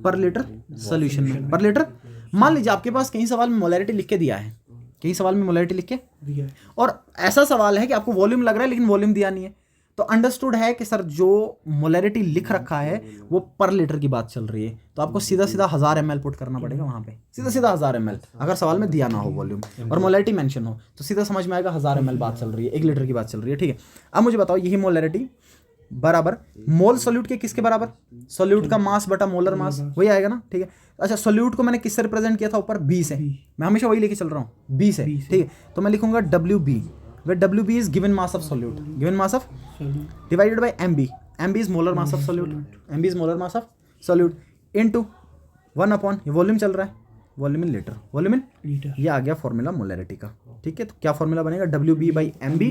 पर लीटर सोल्यूशन में, पर लीटर। मान लीजिए आपके पास कहीं सवाल में मोलैरिटी लिख के दिया है, कहीं सवाल में मोलैरिटी लिख के दिया है, और ऐसा सवाल है कि आपको वॉल्यूम लग रहा है लेकिन वॉल्यूम दिया नहीं है, तो अंडरस्टूड है कि सर जो मोलैरिटी लिख रखा है वो पर लीटर की बात चल रही है, तो आपको सीधा सीधा 1000 ml पुट करना पड़ेगा वहाँ पे, सीधा सीधा 1000 ml। अगर सवाल में दिया ना हो वॉल्यूम और मोलैरिटी मेंशन हो तो सीधा समझ में आएगा 1000 ml बात चल रही है, 1 लीटर की बात चल रही है, ठीक है। अब मुझे बताओ यही मोलैरिटी बराबर मोल सॉल्यूट के किसके बराबर? सॉल्यूट का मास बटा मोलर मास, वही आएगा ना, ठीक है। अच्छा सॉल्यूट को मैंने किससे रिप्रेजेंट किया था ऊपर? बी से, मैं हमेशा वही लेके चल रहा हूँ, बी से, ठीक है। तो मैं लिखूंगा WB, where WB is given mass of solute, given mass of divided by MB, MB is molar mass of solute, MB is molar mass of solute into 1 upon, ये वॉल्यूम चल रहा है, volume in litre, volume in litre, ये आ गया formula molarity का, ठीक है। तो क्या फॉर्मूला बनेगा? WB by MB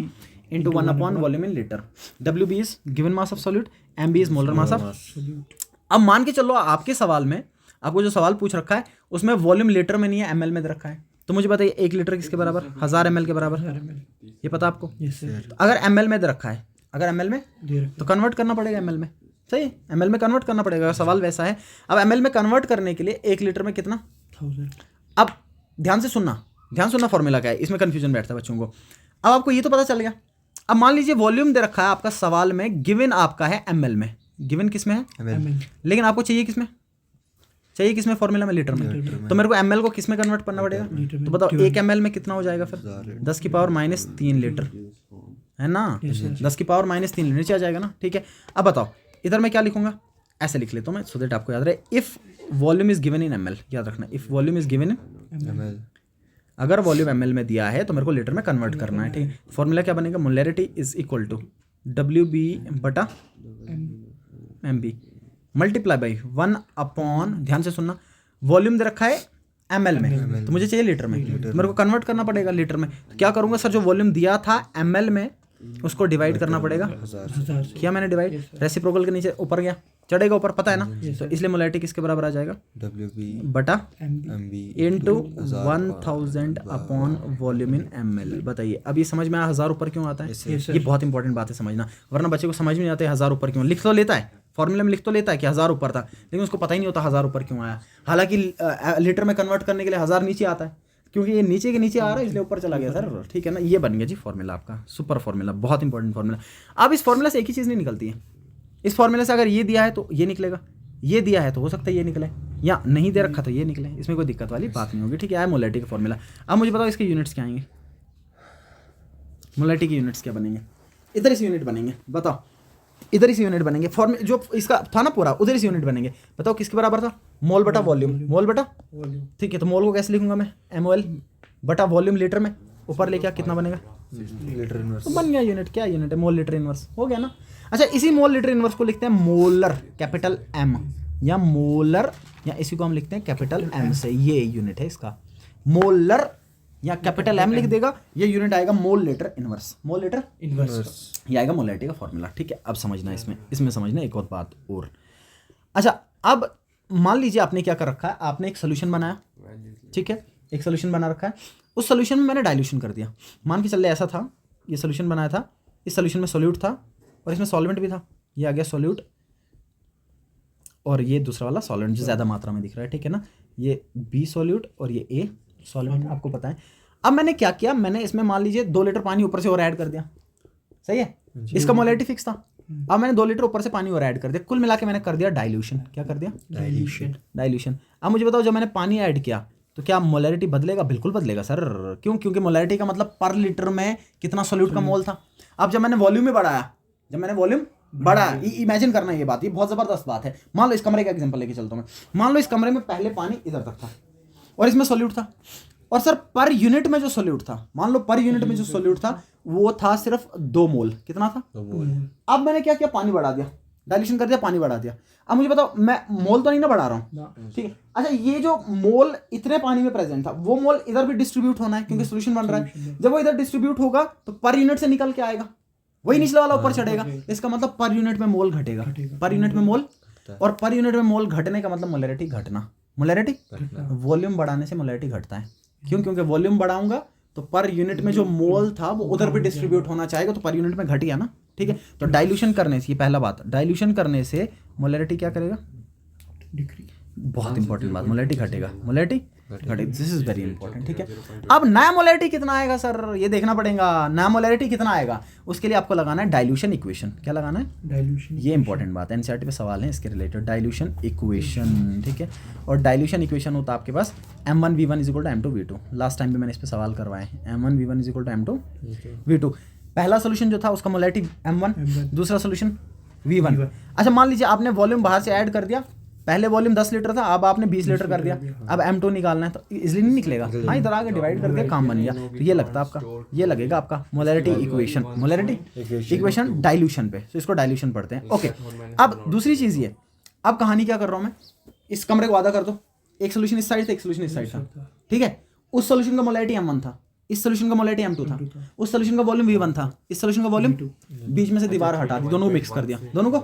into 1 upon volume in litre. WB is given mass of solute, MB is molar mass of solute। अब मान के चलो आपके सवाल में, आपको जो सवाल पूछ रखा है उसमें वॉल्यूम लीटर में नहीं है, ML में दे रखा है, तो मुझे बताइए 1 लीटर किसके बराबर? 1000 ml के बराबर, ये पता आपको? तो अगर ml में दे रखा है, अगर ml में तो कन्वर्ट करना पड़ेगा ml में, सही है, ml में कन्वर्ट करना पड़ेगा, सवाल वैसा है। अब ml में कन्वर्ट करने के लिए 1 लीटर में कितना? 1000। अब ध्यान से सुनना, ध्यान सुनना, फॉर्मूला क्या है, इसमें कन्फ्यूजन बैठता है बच्चों को। अब आपको ये तो पता चल गया। अब मान लीजिए वॉल्यूम दे रखा है आपका सवाल में, गिवन आपका है ml में, गिवन किस में है? ml, लेकिन आपको चाहिए किस में? चाहिए किसमें? फॉर्मूला में, लीटर में। तो मेरे को ml को किस में कन्वर्ट करना पड़ेगा? तो बताओ 1 ml में कितना हो जाएगा फिर? 10 की पावर -3 लीटर, है ना, 10 की पावर -3 लीटर नीचे आ जाएगा ना, ठीक है। अब बताओ इधर मैं क्या लिखूंगा? ऐसे लिख लेता हूँ मैं, सो दैट आपको याद रहे। If volume is given in ml, याद रखना, if volume is given in ml, अगर वॉल्यूम ml में दिया है तो मेरे को लीटर में कन्वर्ट करना है, ठीक है। फॉर्मूला क्या बनेगा? Molarity is equal to WB बटा MB मल्टीप्लाई बाई 1 अपॉन, ध्यान से सुनना, वॉल्यूम दे रखा है ml में, तो मुझे चाहिए लीटर में, तो मेरे को कन्वर्ट करना पड़ेगा लीटर में। तो क्या करूंगा सर, जो वॉल्यूम दिया था ml में उसको डिवाइड करना पड़ेगा 1000, किया मैंने डिवाइड, रेसिप्रोकल के नीचे ऊपर गया, चढ़ेगा ऊपर, पता है ना। तो इसलिए मोलैरिटी किसके बराबर आ जाएगा? WB बटा MB इंटू 1000 अपॉन वॉल्यूम इन ml। बताइए अब ये समझ में आया 1000 ऊपर क्यों आता है? ये बहुत इंपॉर्टेंट बात है समझना, वरना बच्चे को समझ में नहीं आता है 1000 ऊपर क्यों। लिख तो लेता है, फॉर्मूले में लिख तो लेता है कि 1000 ऊपर था, लेकिन उसको पता ही नहीं होता 1000 ऊपर क्यों आया। हालांकि लीटर में कन्वर्ट करने के लिए 1000 नीचे आता है, क्योंकि ये नीचे के नीचे आ रहा है इसलिए ऊपर चला गया सर, ठीक है ना। ये बन गया जी फॉर्मूला आपका, सुपर फॉर्मूला, बहुत इंपॉर्टेंट फॉर्मूला। अब इस फॉर्मूला से एक ही चीज़ नहीं निकलती है, इस फॉर्मूले से अगर ये दिया है तो ये निकलेगा, ये दिया है तो हो सकता है ये निकले, या नहीं दे रखा तो ये निकले, इसमें कोई दिक्कत वाली बात नहीं होगी, ठीक है। आया मोलैरिटी का फॉर्मूला। अब मुझे बताओ इसके यूनिट्स क्या आएंगे, मोलैरिटी के यूनिट्स क्या बनेंगे? इधर इस यूनिट बनेंगे, बताओ इधर इस यूनिट बनेंगे, फॉर्म जो इसका था ना पूरा उधर इस यूनिट बनेंगे। बताओ किसके बराबर था? मोल बटा वॉल्यूम, मोल बटा वॉल्यूम, ठीक है। तो मोल को कैसे लिखूंगा मैं? MOL बटा वॉल्यूम लीटर में, ऊपर लेके कितना बनेगा? लीटर इनवर्स, तो बन गया यूनिट। क्या यूनिट है? मोल लीटर इनवर्स, हो गया ना। अच्छा इसी मोल लीटर इनवर्स को लिखते हैं मोलर, कैपिटल M, या मोलर, या इसी को हम लिखते हैं कैपिटल M से, ये यूनिट है इसका, मोलर या कैपिटल M लिख देगा, ये यूनिट आएगा mole litre inverse, mole litre inverse, ये आएगा मोलैरिटी का फॉर्मूला, ठीक है। अब समझना इसमें समझना एक और बात और। अच्छा अब मान लीजिए आपने क्या कर रखा है, आपने एक सोल्यूशन बनाया, ठीक है, एक सोल्यूशन बना रखा है। उस सोल्यूशन में मैंने डाइल्यूशन कर दिया। मान के चल ऐसा था, ये सोल्यूशन बनाया था, इस सोल्यूशन में सोल्यूट था और इसमें सॉल्वेंट भी था, ये आ गया सोल्यूट और ये दूसरा वाला सॉल्वेंट जो ज़्यादा मात्रा में दिख रहा है, ठीक है ना, ये बी सोल्यूट और ये ए सॉल्वेंट, आपको पता है। अब मैंने क्या किया, मैंने इसमें मान लीजिए 2 लीटर पानी ऊपर से और ऐड कर दिया, सही है, इसका मोलैरिटी फिक्स था। अब मैंने 2 लीटर ऊपर से पानी और ऐड कर दिया, कुल मिला के मैंने कर दिया डाइल्यूशन। क्या कर दिया? डाइल्यूशन। अब मुझे बताओ, जब मैंने पानी ऐड किया तो क्या मोलैरिटी बदलेगा? बिल्कुल बदलेगा सर। क्यों? क्योंकि मोलैरिटी का मतलब पर लीटर में कितना सोल्यूट का मोल था। अब जब मैंने वॉल्यूम में बढ़ाया, जब मैंने वॉल्यूम बढ़ाया, इमेजिन करना ये बात, ये बहुत जबरदस्त बात है। मान लो इस कमरे का एग्जांपल लेके चलता हूं मैं। मान लो इस कमरे में पहले पानी इधर तक था और इसमें सोल्यूट था, और सर पर यूनिट में जो सोल्यूट था, मान लो पर यूनिट में जो सोल्यूट था वो था सिर्फ 2 मोल। कितना था? 2 मोल। अब मैंने क्या किया, पानी बढ़ा दिया, डाइल्यूशन कर दिया, पानी बढ़ा दिया। अब मुझे बताओ, मैं मोल तो नहीं ना बढ़ा रहा हूँ, ठीक है। अच्छा, ये जो मोल इतने पानी में प्रेजेंट था, वो मोल इधर भी डिस्ट्रीब्यूट होना है क्योंकि सोल्यूशन बन रहा है। जब वो इधर डिस्ट्रीब्यूट होगा तो पर यूनिट से निकल के आएगा, वही निचला वाला ऊपर चढ़ेगा। इसका मतलब पर यूनिट में मोल घटेगा, पर यूनिट में मोल, और पर यूनिट में मोल घटने का मतलब मोलैरिटी घटना। मोलैरिटी वॉल्यूम बढ़ाने से मोलैरिटी घटता है। क्यों? क्योंकि वॉल्यूम बढ़ाऊंगा तो पर यूनिट में जो मोल था वो उधर भी डिस्ट्रीब्यूट होना चाहेगा, तो पर यूनिट में घट गया ना, ठीक है। तो डाइल्यूशन करने से, ये पहला बात, डाइल्यूशन करने से मोलैरिटी क्या करेगा? बहुत इंपॉर्टेंट बात, मोलैरिटी घटेगा, मोलैरिटी घटेगा। दिस इज वेरी इंपॉर्टेंट, ठीक है। अब नया मोलैरिटी कितना आएगा सर, ये देखना पड़ेगा। नया मोलैरिटी कितना आएगा, उसके लिए आपको लगाना है डाइल्यूशन इक्वेशन। क्या लगाना है? डाइल्यूशन। ये इंपॉर्टेंट बात है, एनसीईआरटी पे सवाल है इसके रिलेटेड, डाइल्यूशन इक्वेशन, ठीक है। और डाइल्यूशन इक्वेशन होता है आपके पास M1V1 = M2V2। लास्ट टाइम भी मैंने इस पर सवाल करवाए हैं। M1V1 = M2V2। पहला सोल्यूशन जो था उसका मोलैरिटी M1, दूसरा सोल्यूशन V1। अच्छा, मान लीजिए आपने वॉल्यूम बाहर से ऐड कर दिया, पहले वॉल्यूम 10 लीटर था, अब आपने 20 लीटर कर दिया। अब M2 निकालना है तो इजीली नहीं निकलेगा। हाँ, इधर आगे डिवाइड कर दिया, काम बन गया। तो ये लगता है आपका, ये लगेगा आपका molarity equation, molarity equation dilution पे। तो इसको डाइल्यूशन पढ़ते हैं, ओके। अब दूसरी चीज़ ये, अब कहानी क्या कर रहा हूँ मैं, इस कमरे को आधा कर दो, एक सोल्यूशन इस साइड था, एक सोल्यूशन इस साइड था, ठीक है। उस सोल्यूशन का मोलैरिटी M1 था, इस सोल्यूशन का मोलैरिटी M2 था, उस सोल्यूशन का वॉल्यूम V1 था, इस सोल्यूशन का वॉल्यूम, बीच में से दीवार हटा दी, दोनों को मिक्स कर दिया, दोनों को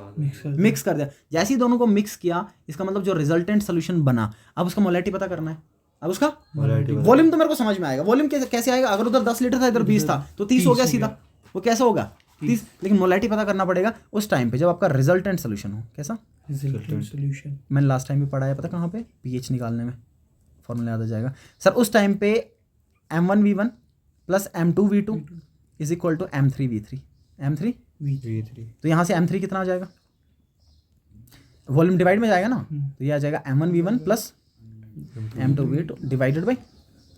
मिक्स कर दिया। जैसे ही दोनों को मिक्स किया, इसका मतलब जो रिजल्टेंट सोल्यूशन बना, अब उसका मोलैरिटी पता करना है। अब उसका वॉल्यूम तो मेरे को समझ में आएगा, वॉल्यूम कैसे आएगा, अगर उधर 10 लीटर था इधर 20 था तो 30 हो गया सीधा, वो कैसा होगा 30। लेकिन मोलैरिटी पता करना पड़ेगा उस टाइम पे जब आपका रिजल्टेंट सोल्यूशन हो। कैसा रिजल्टेंट सोल्यूशन? मैंने लास्ट टाइम भी पढ़ा है, पता कहाँ पे, pH निकालने में फॉर्मूला याद आ जाएगा सर। उस टाइम पे M1V1 + M2V2 = M3V3, M3V3। तो यहाँ से M3 कितना आ जाएगा, वॉल्यूम डिवाइड में जाएगा ना, तो ये आ जाएगा M1V1 + M2V2 divided by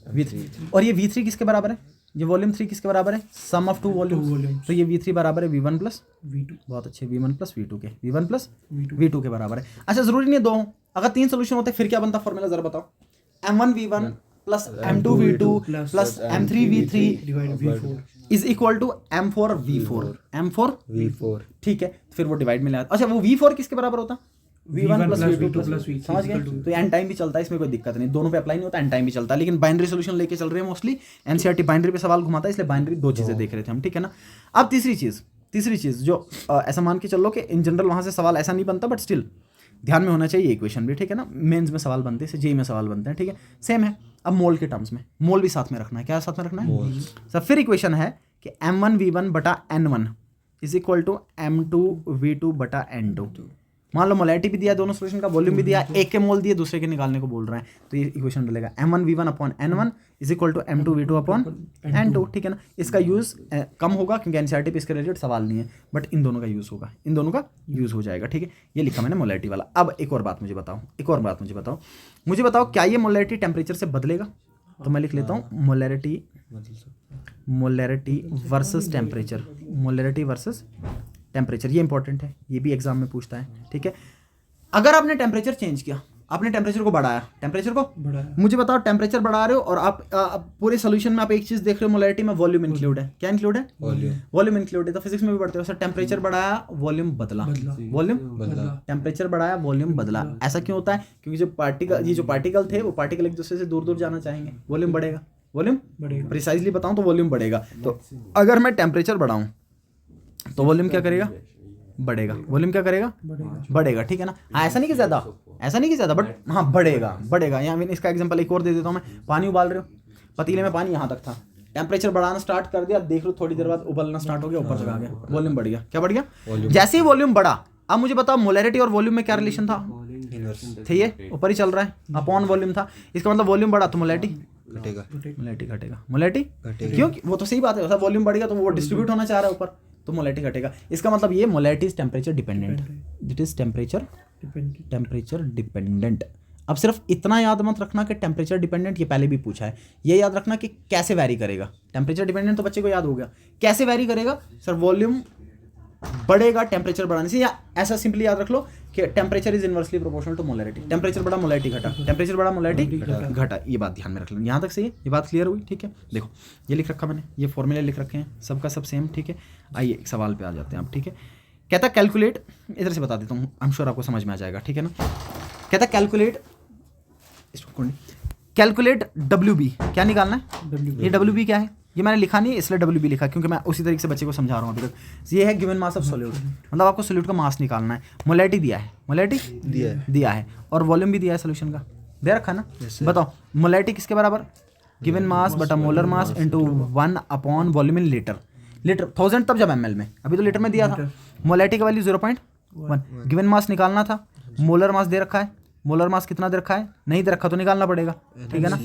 V3। और ये V3 किसके बराबर है, ये वॉल्यूम 3 किसके बराबर है, सम ऑफ 2 वॉल्यूम। तो ये V3 बराबर है V1 + V2। बहुत अच्छे, V1 + V2 के, V1 + V2 के बराबर है। अच्छा, जरूरी नहीं है 2, अगर 3 सोल्यूशन होते फिर क्या बनता फॉर्मूला, जरा बताओ। M1V1 + M2V2 + M3V3 = M4V4, M4V4, ठीक है। फिर वो डिवाइड में ले आता। अच्छा, वो V4 किसके बराबर होता, V1 + V2 + V3, समझ गए। तो एन टाइम भी चलता है, इसमें कोई दिक्कत नहीं, दोनों पे अप्लाई नहीं होता, एन टाइम भी चलता है। लेकिन बाइनरी सोल्यूशन लेके चल रहे हैं मोस्टली, एनसीईआरटी बाइनरी पे सवाल घुमाता है, इसलिए बाइनरी 2 चीज़ें देख रहे थे हम, ठीक है ना। अब तीसरी चीज़ जो ऐसा मान के चलो कि इन जनरल वहाँ से सवाल ऐसा नहीं बनता, बट स्टिल ध्यान में होना चाहिए इक्वेशन भी, ठीक है ना। मेंस में सवाल बनते हैं, जेईई में सवाल बनते हैं, ठीक है, सेम है। अब मोल के टर्म्स में, मोल भी साथ में रखना है। क्या साथ में रखना है सर? फिर इक्वेशन है कि M1V1 / N1 = M2V2 / N2। मान लो मोलैरिटी भी दिया दोनों सोल्यूशन का, वॉल्यूम भी दिया, एक के मोल दिए, दूसरे के निकालने को बोल रहे हैं, तो ये equation डलेगा M1V1 / N1 = M2V2 / N2, ठीक है ना। इसका यूज़ कम होगा क्योंकि एनसीईआरटी पे इसके रिलेटेड सवाल नहीं है, बट इन दोनों का यूज़ होगा, इन दोनों का यूज़ हो जाएगा, ठीक है। ये लिखा मैंने मोलैरिटी वाला। अब एक और बात मुझे बताओ, क्या ये मोलैरिटी टेम्परेचर से बदलेगा? तो मैं लिख लेता हूँ molarity versus temperature, molarity versus temperature. ये इंपॉर्टेंट है, ये भी एग्जाम में पूछता है, ठीक है। अगर आपने टेम्परेचर चेंज किया, आपने टेम्परेचर को बढ़ाया, मुझे बताओ टेम्परेचर बढ़ा रहे हो और आप पूरे सोल्यूशन में आप एक चीज देख रहे हो, मोलैरिटी में वॉल्यूम इंक्लूड है। क्या इंक्लूड है? वॉल्यूम इंक्लूड है। तो फिजिक्स में भी पढ़ते हो सर, टेम्परेचर बढ़ाया वॉल्यूम बदला, टेम्परेचर बढ़ाया वॉल्यूम बदला। ऐसा क्यों होता है? क्योंकि जो पार्टिकल थे वो पार्टिकल एक दूसरे से दूर दूर जाना चाहेंगे, वॉल्यूम बढ़ेगा, प्रिसाइजली बताऊं तो वॉल्यूम बढ़ेगा। तो अगर मैं टेम्परेचर बढ़ाऊं तो वॉल्यूम क्या करेगा? बढ़ेगा। वॉल्यूम क्या करेगा? बढ़ेगा, ठीक है ना। हाँ, ऐसा नहीं कि ज़्यादा, बट हाँ बढ़ेगा। यहाँ इसका एग्जांपल एक और दे देता हूँ मैं। पानी उबाल रहे हो, पतीले में पानी यहाँ तक था, टेम्परेचर बढ़ाना स्टार्ट कर दिया, देख लो थोड़ी देर बाद उबलना स्टार्ट हो गया, ऊपर चला गया, वॉल्यूम बढ़ गया। क्या बढ़ गया? जैसे ही वॉल्यूम बढ़ा, अब मुझे बताओ मोलैरिटी और वॉल्यूम में क्या रिलेशन था? थे ये ऊपर ही चल रहा है, अपॉन वॉल्यूम था। इसका मतलब वॉल्यूम बढ़ा तो मोलैरिटी घटेगा, मोलैरिटी घटेगा, मोलैरिटी क्यों? वो तो सही बात है, वॉल्यूम बढ़ गया तो वो डिस्ट्रीब्यूट होना चाह रहा है ऊपर, तो मोलैरिटी घटेगा। इसका मतलब ये molarity is temperature dependent, it is temperature dependent. अब सिर्फ इतना याद मत रखना कि टेम्परेचर डिपेंडेंट, ये पहले भी पूछा है, ये याद रखना कि कैसे वैरी करेगा। टेम्परेचर डिपेंडेंट तो बच्चे को याद हो गया, कैसे वैरी करेगा सर? वॉल्यूम बढ़ेगा टेम्परेचर बढ़ाने से, या ऐसा सिंपली याद रख लो कि temperature is inversely proportional to molarity. Temperature बढ़ा मोलैरिटी घटा, टेम्परेचर बढ़ा मोलैरिटी घटा, ये बात ध्यान में रख लेना। यहाँ तक सही है, ये बात क्लियर हुई? ठीक है, देखो ये लिख रखा मैंने, ये फॉर्मूले लिख रखे हैं, सबका सब सेम। ठीक है, आइए एक सवाल पे आ जाते हैं आप। ठीक है, कहता कैलकुलेट, इधर से बता देता हूँ, आई एम श्योर आपको समझ में आ जाएगा। ठीक है ना, कहता कैलकुलेट WB, क्या निकालना है? ये WB क्या है? ये मैंने लिखा नहीं है इसलिए WB लिखा, क्योंकि मैं उसी तरीके से बच्चे को समझा रहा हूँ अभी तक। ये है गिवन मास ऑफ सॉल्यूट, मतलब आपको सॉल्यूट का मास निकालना है। मोलैरिटी दिया है, मोलैरिटी दिया है, और वॉल्यूम भी दिया है सॉल्यूशन का, दे रखा ना। बताओ मोलैरिटी किसके बराबर? गिवन मास बटा molar mass into 1 upon volume in litre. Litre 1000 तब जब ml में, अभी तो लीटर में दिया था। मोलैरिटी का वैल्यू 0.1। गिवन मास निकालना था, मोलर मास दे रखा है, मोलर मास कितना दे रखा है? नहीं दे रखा तो निकालना पड़ेगा। ठीक है ना,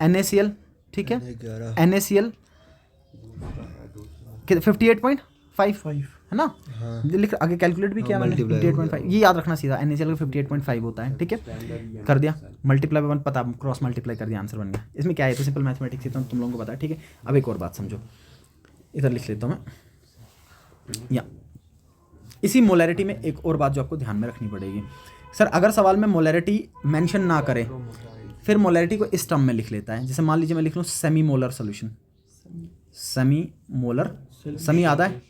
NaCl, ठीक है, NaCl 58.5 है ना, लिख आगे कैलकुलेट भी किया मैंने 58.5, ये याद रखना सीधा, NaCl का 58.5 होता है। ठीक है, कर दिया, मल्टीप्लाई बाय 1 पता, क्रॉस मल्टीप्लाई कर दिया, आंसर बन गया। इसमें क्या है, तो सिंपल मैथमेटिक्स है, तो तुम लोगों को पता है। ठीक है, अब एक और बात समझो, इधर लिख लेता हूँ मैं, या इसी मोलैरिटी में एक और बात जो आपको ध्यान में रखनी पड़ेगी। सर अगर सवाल में मोलैरिटी मेंशन ना करे, फिर मोलैरिटी को इस टर्म में लिख लेता है। जैसे मान लीजिए मैं लिख लूँ semi molar solution, semi molar, semi आता है,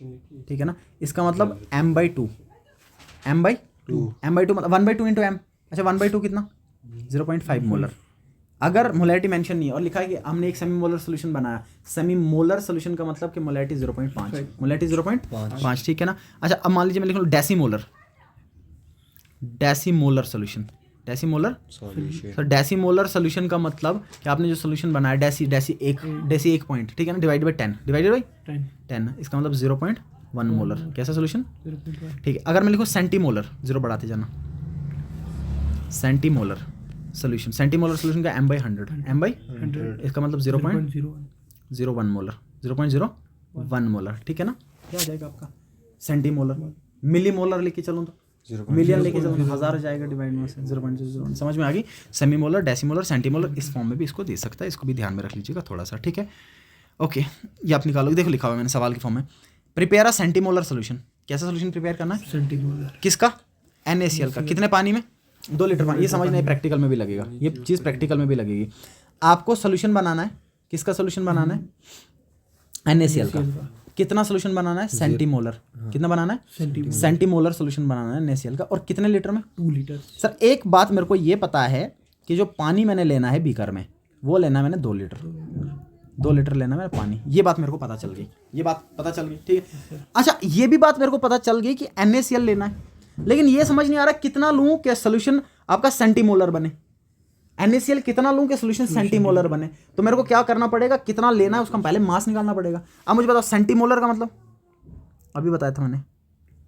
ठीक है ना, इसका मतलब m/2 मतलब 1/2 इंटू m। अच्छा 1/2 कितना? 0.5 मोलर। अगर मोलैरिटी मेंशन नहीं है और लिखा है कि हमने एक सेमी मोलर सोल्यूशन बनाया, सेमी मोलर सोल्यूशन का मतलब कि मोलैरिटी 0.5, मोलैरिटी 0.5, ठीक है ना। अच्छा अब मान लीजिए मैं लिख लूँ डेसीमोलर, डेसीमोलर सोल्यूशन, डेसीमोलर सॉल्यूशन। तो डेसीमोलर सोल्यूशन का मतलब कि आपने जो सोल्यूशन बनाया डेसी एक पॉइंट, ठीक है ना, डिवाइडेड बाई 10, इसका मतलब 0.1 मोलर। कैसा सोल्यूशन? ठीक है। अगर मैं लिखूँ सेंटीमोलर, 0 बढ़ाते जाना, सेंटीमोलर सोल्यूशन, सेंटीमोलर सोल्यूशन का m/100, इसका मतलब 0.01 मोलर, 0.01 मोलर, ठीक है ना। क्या आ जाएगा आपका? सेंटीमोलर। मिलीमोलर लेके चलूँ तो मिलियन लेके चलो, 1000 जाएगा डिवाइड में से 0.01। समझ में आ गई? सेमीमोलर, डेसीमोलर, सेंटीमोलर, इस फॉर्म में भी इसको दे सकता है, इसको भी ध्यान में रख लीजिएगा थोड़ा सा। ठीक है, ओके, ये आप निकालोगे, देखो लिखा हुआ है मैंने सवाल के फॉर्म में, प्रिपेयर अ सेंटीमोलर सोल्यूशन। कैसा सोल्यूशन प्रिपेयर करना है? सेंटीमोलर। किसका? NaCl का। कितने पानी में? 2 लीटर पानी। ये समझना है, प्रैक्टिकल में भी लगेगा, ये चीज़ प्रैक्टिकल में भी लगेगी। आपको सोल्यूशन बनाना है, किसका सोल्यूशन बनाना है? NaCl का। कितना सोल्यूशन बनाना है? सेंटीमोलर। कितना बनाना है? सेंटीमोलर सोल्यूशन बनाना है NaCl का। और कितने लीटर में? 2 लीटर। सर एक बात मेरे को ये पता है कि जो पानी मैंने लेना है बीकर में, वो लेना है मैंने 2 लीटर, 2 लीटर लेना है मैंने पानी। ये बात मेरे को पता चल गई, ये बात पता चल गई, ठीक है। अच्छा ये भी बात मेरे को पता चल गई कि NaCl लेना है, लेकिन ये समझ नहीं आ रहा कितना लूँ कि सोल्यूशन आपका सेंटीमोलर बने। NaCl कितना लूँ कि सोल्यूशन सेंटीमोलर बने, तो मेरे को क्या करना पड़ेगा? कितना लेना है उसका पहले मास निकालना पड़ेगा। अब मुझे बताओ सेंटीमोलर का मतलब, अभी बताया था मैंने,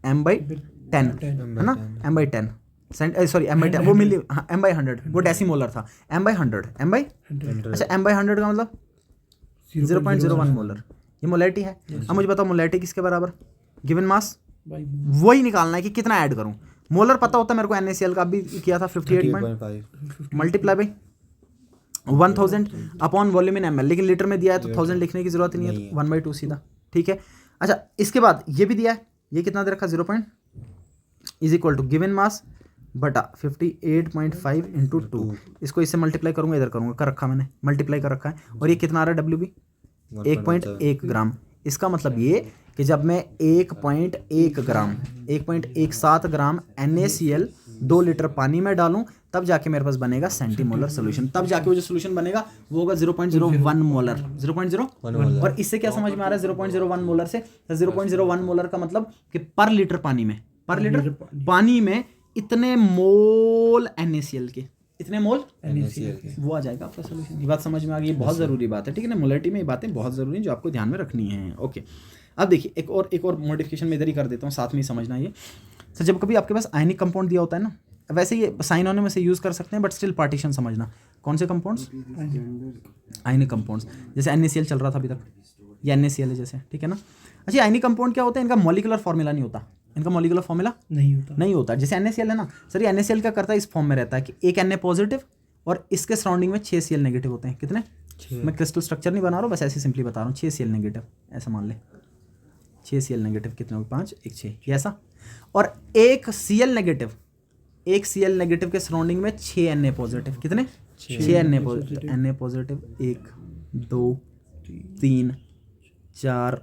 m/10 है ना, m/10 सॉरी m/10 वो मिली, हाँ m/100 वो डेसीमोलर था, m/100 अच्छा m/100 का मतलब 0.01 मोलर, ये मोलैरिटी है। अब मुझे बताओ मोलैरिटी किसके बराबर? गिवन मास, वही निकालना है कि कितना ऐड करूँ। मोलर पता होता है मेरे को, NaCl का भी किया था 58.5 multiply by 1000 upon volume in ml, लेकिन लीटर में दिया है तो 1000 लिखने की जरूरत नहीं है, तो 1/2 सीधा, ठीक है। अच्छा इसके बाद ये भी दिया है, ये कितना दे रखा? 0. Is equal to given mass बटा 58.5 इंटू 2, इसको इससे मल्टीप्लाई करूंगा, इधर करूंगा, कर रखा मैंने, मल्टीप्लाई कर रखा है। और ये कितना आ रहा है? WB 1.1 ग्राम। इसका मतलब ये कि जब मैं 1.1 ग्राम 1.17 ग्राम NaCl 2 लीटर पानी में डालूं, तब जाके मेरे पास बनेगा सेंटीमोलर सोल्यूशन, तब जाके वो जो सोल्यूशन बनेगा वो होगा 0.01 मोलर, 0.01। और इससे क्या समझ में आ रहा है? 0.01 मोलर से 0.01 मोलर का मतलब कि पर लीटर पानी में, पर लीटर पानी में इतने मोल NaCl के, इतने मोल NaCl के। वो आ जाएगा आपका सोल्यूशन। ये बात समझ में आ गई, ये बहुत ज़रूरी बात है, ठीक है ना। मोलरिटी में ये बातें बहुत ज़रूरी हैं जो आपको ध्यान में रखनी है। ओके, अब देखिए एक और मॉडिफिकेशन मैं इधर ही कर देता हूँ, साथ में ही समझना ये। सर जब कभी आपके पास आयनिक कंपाउंड दिया होता है ना, वैसे ये साइन होने में से यूज़ कर सकते हैं, बट स्टिल पार्टीशन समझना। कौन से कंपाउंड्स? आयनिक कंपाउंड्स, जैसे NaCl चल रहा था अभी तक, या NaCl है जैसे, ठीक है ना। अच्छा, आयनिक कंपाउंड क्या होता है? इनका मॉलिकुलर फॉर्मूला नहीं होता, इनका मॉलिकुलर फॉर्मूला नहीं होता। जैसे NaCl है ना सर, ये NaCl क्या करता है, इस फॉर्म में रहता है कि एक Na पॉजिटिव और इसके सराउंडिंग में 6 Cl नेगेटिव होते हैं। कितने? मैं क्रिस्टल स्ट्रक्चर नहीं बना रहा हूँ, बस ऐसे सिंपली बता रहा हूँ। 6 Cl नेगेटिव, ऐसा मान ले 6 Cl नेगेटिव कितने हो? 5 1 6, ये ऐसा। और एक Cl नेगेटिव के सराउंडिंग में 6 Na पॉजिटिव। कितने? 6 Na पॉजिटिव 1 2 3 4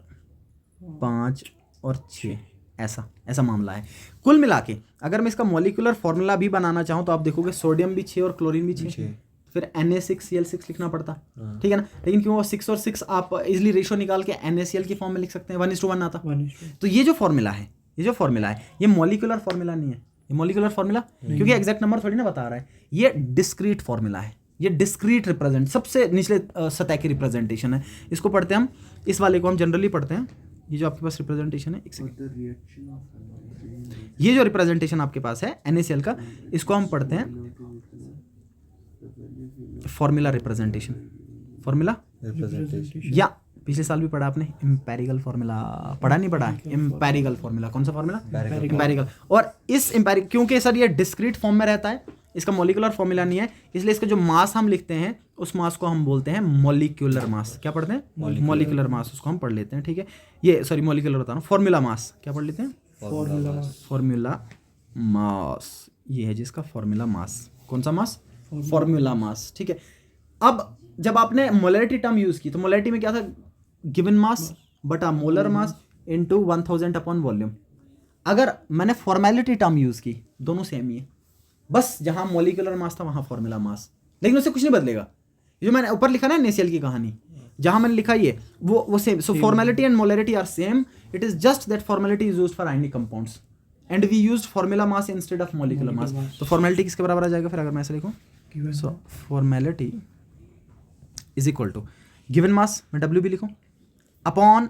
5 और 6, ऐसा मामला है। कुल मिला के अगर मैं इसका मॉलिकुलर फॉर्मूला भी बनाना चाहूँ तो आप देखोगे सोडियम भी 6 और क्लोरीन भी 6, फिर Na6Cl6 लिखना पड़ता, ठीक है ना। लेकिन क्यों 6 और 6 आप इजिली रेशो निकाल के NaCl की फॉर्म में लिख सकते हैं, 1:1 आता। तो ये जो फॉर्मूला है ये मॉलिकुलर फॉर्मूला नहीं है, ये मॉलिकुलर फॉर्मूला क्योंकि एग्जैक्ट नंबर थोड़ी ना बता रहा है, ये डिस्क्रीट फॉर्मूला है, ये डिस्क्रीट रिप्रेजेंट, सबसे निचले सतह की रिप्रेजेंटेशन है। इसको पढ़ते हैं हम, इस वाले को हम जनरली पढ़ते हैं। ये जो आपके पास रिप्रेजेंटेशन है, एक सेकंड, ये जो रिप्रेजेंटेशन आपके पास है NaCl का, इसको हम पढ़ते हैं फॉर्मूला रिप्रेजेंटेशन, फॉर्मूला या पिछले साल भी पढ़ा आपने एम्पेरिकल फॉर्मूला, पढ़ा नहीं पढ़ा? एम्पेरिकल फॉर्मूला, कौन सा फॉर्मूला? एम्पेरिकल। और इस एम्पेरिकल, क्योंकि सर ये डिस्क्रीट फॉर्म में रहता है, इसका मॉलिकुलर फॉर्मूला नहीं है, इसलिए इसका जो मास हम लिखते हैं उस मास को हम बोलते हैं मॉलिक्यूलर मास। क्या पढ़ते हैं? मॉलिक्यूलर मास, उसको हम पढ़ लेते हैं, ठीक है। ये सॉरी मॉलिक्यूलर बता रहा हूँ, फॉर्मूला मास क्या पढ़ लेते हैं? फॉर्मूला मास, ये है जिसका फॉर्मूला मास। कौन सा मास? फॉर्मूला मास, ठीक है। अब जब आपने मोलरिटी टर्म यूज की तो मोलरिटी में क्या था? गिवन मास बटा molar mass into 1000 upon volume. अगर मैंने फॉर्मेलिटी टर्म यूज की, दोनों सेम ही है, बस जहां मॉलिक्यूलर मास था वहां फॉर्मूला मास, लेकिन उससे कुछ नहीं बदलेगा। जो मैंने ऊपर लिखा ना NaCl की कहानी, जहां मैंने लिखा ये वो same. So formality and molarity are same, it is just that formality is used for ionic compounds and we used formula mass instead of molecular mass. तो फॉर्मेलिटी किसके बराबर आ जाएगा फिर अगर मैं ऐसे लिखूं? So formality is equal to given mass, मैं WB लिखूं, अपॉन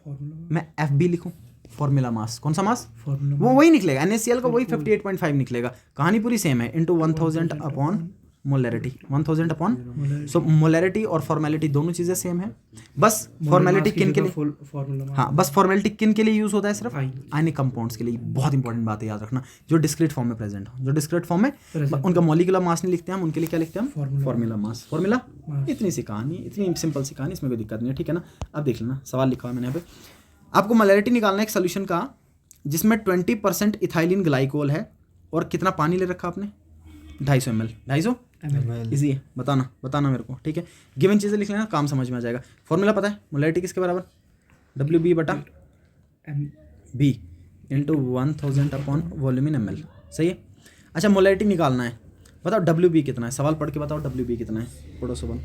मैं FB लिखूं, फॉर्मूला मास। कौन सा मास? वो वही निकलेगा, NaCl का वही 58.5 निकलेगा, कहानी पूरी सेम है, इनटू 1000 अपॉन मोलरिटी, 1000 अपॉन। सो मोलरिटी और फॉर्मेलिटी दोनों चीजें सेम है, बस फॉर्मेलिटी किन के लिए? हाँ, बस फॉर्मेलिटी किन के लिए यूज होता है? सिर्फ आयनिक कंपाउंड्स के लिए। बहुत इंपॉर्टेंट बात है, याद रखना, जो डिस्क्रीट फॉर्म में प्रेजेंट हो, जो डिस्क्रीट फॉर्म में उनका मॉलिक्यूलर मास नहीं लिखते हम, उनके लिए क्या लिखते हैं? Formula mass, formula. इतनी सी कहानी, इतनी सिंपल सी कहानी, इसमें कोई दिक्कत नहीं है, ठीक है ना। अब देख लेना, सवाल लिखा है मैंने यहाँ पे, आपको मोलरिटी निकालना है एक सोल्यूशन का जिसमें 20% इथाइलिन ग्लाइकोल है और कितना पानी ले रखा आपने? 250 ml। 250 इजी है, बताना मेरे को, ठीक है। गिवन चीज़ें लिख लेना, काम समझ में आ जाएगा। फॉर्मूला पता है मोलरिटी किसके बराबर? WB बटा B इंटू 1000 अपॉन वॉल्यूम इन ml, सही है। अच्छा, मोलरिटी निकालना है, बताओ WB कितना है? सवाल पढ़ के बताओ WB कितना है, पढ़ो सुबह।